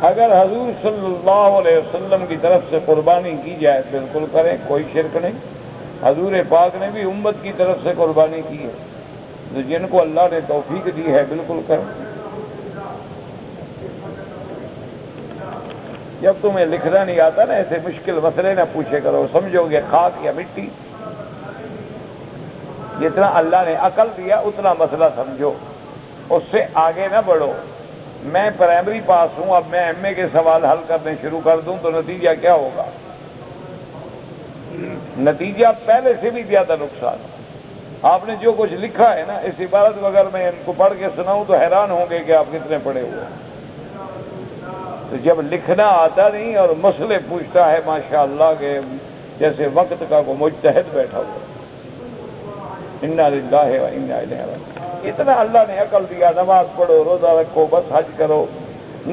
Speaker 1: اگر حضور صلی اللہ علیہ وسلم کی طرف سے قربانی کی جائے بالکل کریں، کوئی شرک نہیں۔ حضور پاک نے بھی امت کی طرف سے قربانی کی ہے، تو جن کو اللہ نے توفیق دی ہے بالکل کریں۔ جب تمہیں لکھنا نہیں آتا نا، ایسے مشکل مسئلے نہ پوچھے کرو، سمجھو گے خاک یا مٹی۔ جتنا اللہ نے عقل دیا اتنا مسئلہ سمجھو، اس سے آگے نہ بڑھو۔ میں پرائمری پاس ہوں، اب میں ایم اے کے سوال حل کرنے شروع کر دوں تو نتیجہ کیا ہوگا؟ نتیجہ پہلے سے بھی زیادہ نقصان۔ آپ نے جو کچھ لکھا ہے نا، اس عبارت کو اگر میں ان کو پڑھ کے سناؤں تو حیران ہوں گے کہ آپ کتنے پڑھے ہوئے ہیں۔ تو جب لکھنا آتا نہیں اور مسئلے پوچھتا ہے ماشاءاللہ کہ جیسے وقت کا کوئی مجتہد بیٹھا ہوا۔ انا للہ و انا الیہ راجعون۔ اتنا اللہ نے عقل دیا، نماز پڑھو، روزہ رکھو، بس حج کرو۔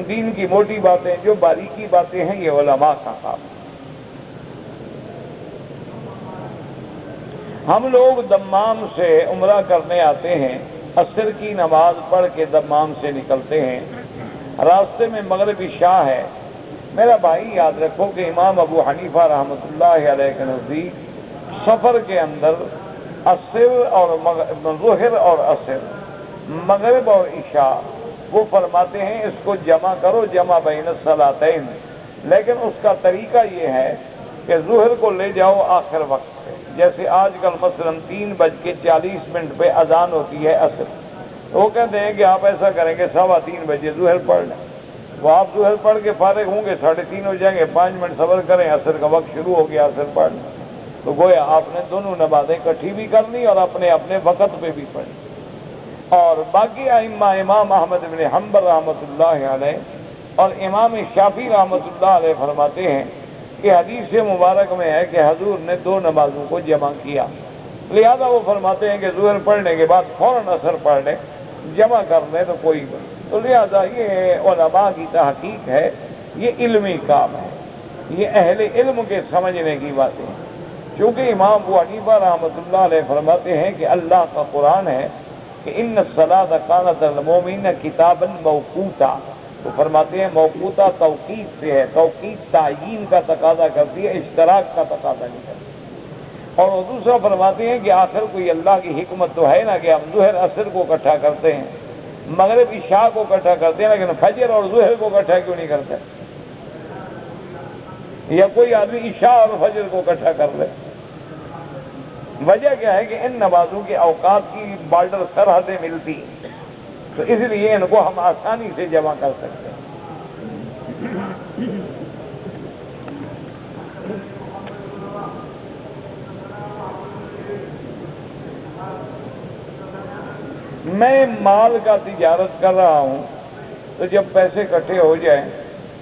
Speaker 1: دین کی موٹی باتیں، جو باریکی باتیں ہیں، یہ علماء کا کام ہے۔ ہم لوگ دمام سے عمرہ کرنے آتے ہیں، عصر کی نماز پڑھ کے دمام سے نکلتے ہیں، راستے میں مغرب عشاء ہے۔ میرا بھائی یاد رکھو کہ امام ابو حنیفہ رحمۃ اللہ علیہ کے نزدیک سفر کے اندر عصر اور ظہر اور عصر، مغرب اور عشاء، وہ فرماتے ہیں اس کو جمع کرو، جمع بین الصلاتین، لیکن اس کا طریقہ یہ ہے کہ ظہر کو لے جاؤ آخر وقت پہ، جیسے آج کل مثلا 3:40 پہ اذان ہوتی ہے عصر، تو وہ کہتے ہیں کہ آپ ایسا کریں کہ 3:15 بجے ظہر پڑھ لیں۔ وہ آپ ظہر پڑھ کے فارغ ہوں گے، 3:30 ہو جائیں گے، 5 منٹ صبر کریں، عصر کا وقت شروع ہو گیا، عصر پڑھ لیں۔ تو گویا آپ نے دونوں نمازیں اکٹھی بھی کر لی اور اپنے اپنے وقت پہ بھی پڑھی۔ اور باقی ائمہ، امام احمد بن حنبل رحمۃ اللہ علیہ اور امام شافعی رحمۃ اللہ علیہ فرماتے ہیں کہ حدیث مبارک میں ہے کہ حضور نے 2 نمازوں کو جمع کیا، لہذا وہ فرماتے ہیں کہ ظہر پڑھنے کے بعد فوراً عصر پڑھ لیں، جمع کر لیں تو کوئی بات۔ تو لہذا یہ علماء کی تحقیق ہے، یہ علمی کام ہے، یہ اہل علم کے سمجھنے کی باتیں ہیں۔ چونکہ امام ابو حنیفہ رحمۃ اللہ علیہ فرماتے ہیں کہ اللہ کا قرآن ہے کہ ان الصلاۃ کانت علی المؤمنین کتابا موقوتا، تو فرماتے ہیں موقوتا توقیت سے ہے، توقیت تعیین کا تقاضا کرتی ہے، اشتراک کا تقاضا نہیں کرتی۔ اور وہ دوسرا فرماتے ہیں کہ آخر کوئی اللہ کی حکمت تو ہے نا کہ ہم ظہر عصر کو اکٹھا کرتے ہیں، مغرب عشاء کو اکٹھا کرتے ہیں، لیکن فجر اور ظہر کو اکٹھا کیوں نہیں کرتے؟ یا کوئی آدمی عشاء اور فجر کو اکٹھا کر لے؟ وجہ کیا ہے کہ ان نمازوں کے اوقات کی بارڈر سرحدیں ملتی، تو اس لیے ان کو ہم آسانی سے جمع کر سکتے ہیں۔ میں مال کا تجارت کر رہا ہوں، تو جب پیسے اکٹھے ہو جائیں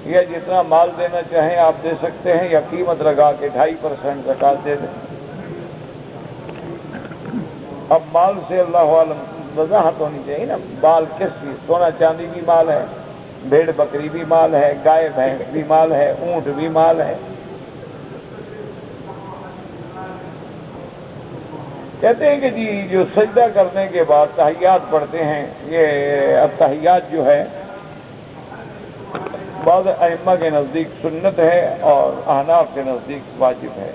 Speaker 1: یا جتنا مال دینا چاہیں آپ دے سکتے ہیں، یا قیمت لگا کے 2.5% زکات دے دیں۔ اب مال سے اللہ عالم وضاحت ہونی چاہیے نا، مال کس چیز؟ سونا چاندی بھی مال ہے، بھیڑ بکری بھی مال ہے، گائے بھینس بھی مال ہے، اونٹ بھی مال ہے۔ کہتے ہیں کہ جی جو سجدہ کرنے کے بعد تحیات پڑھتے ہیں، یہ التحیات جو ہے بعض ائمہ کے نزدیک سنت ہے اور احناف کے نزدیک واجب ہے۔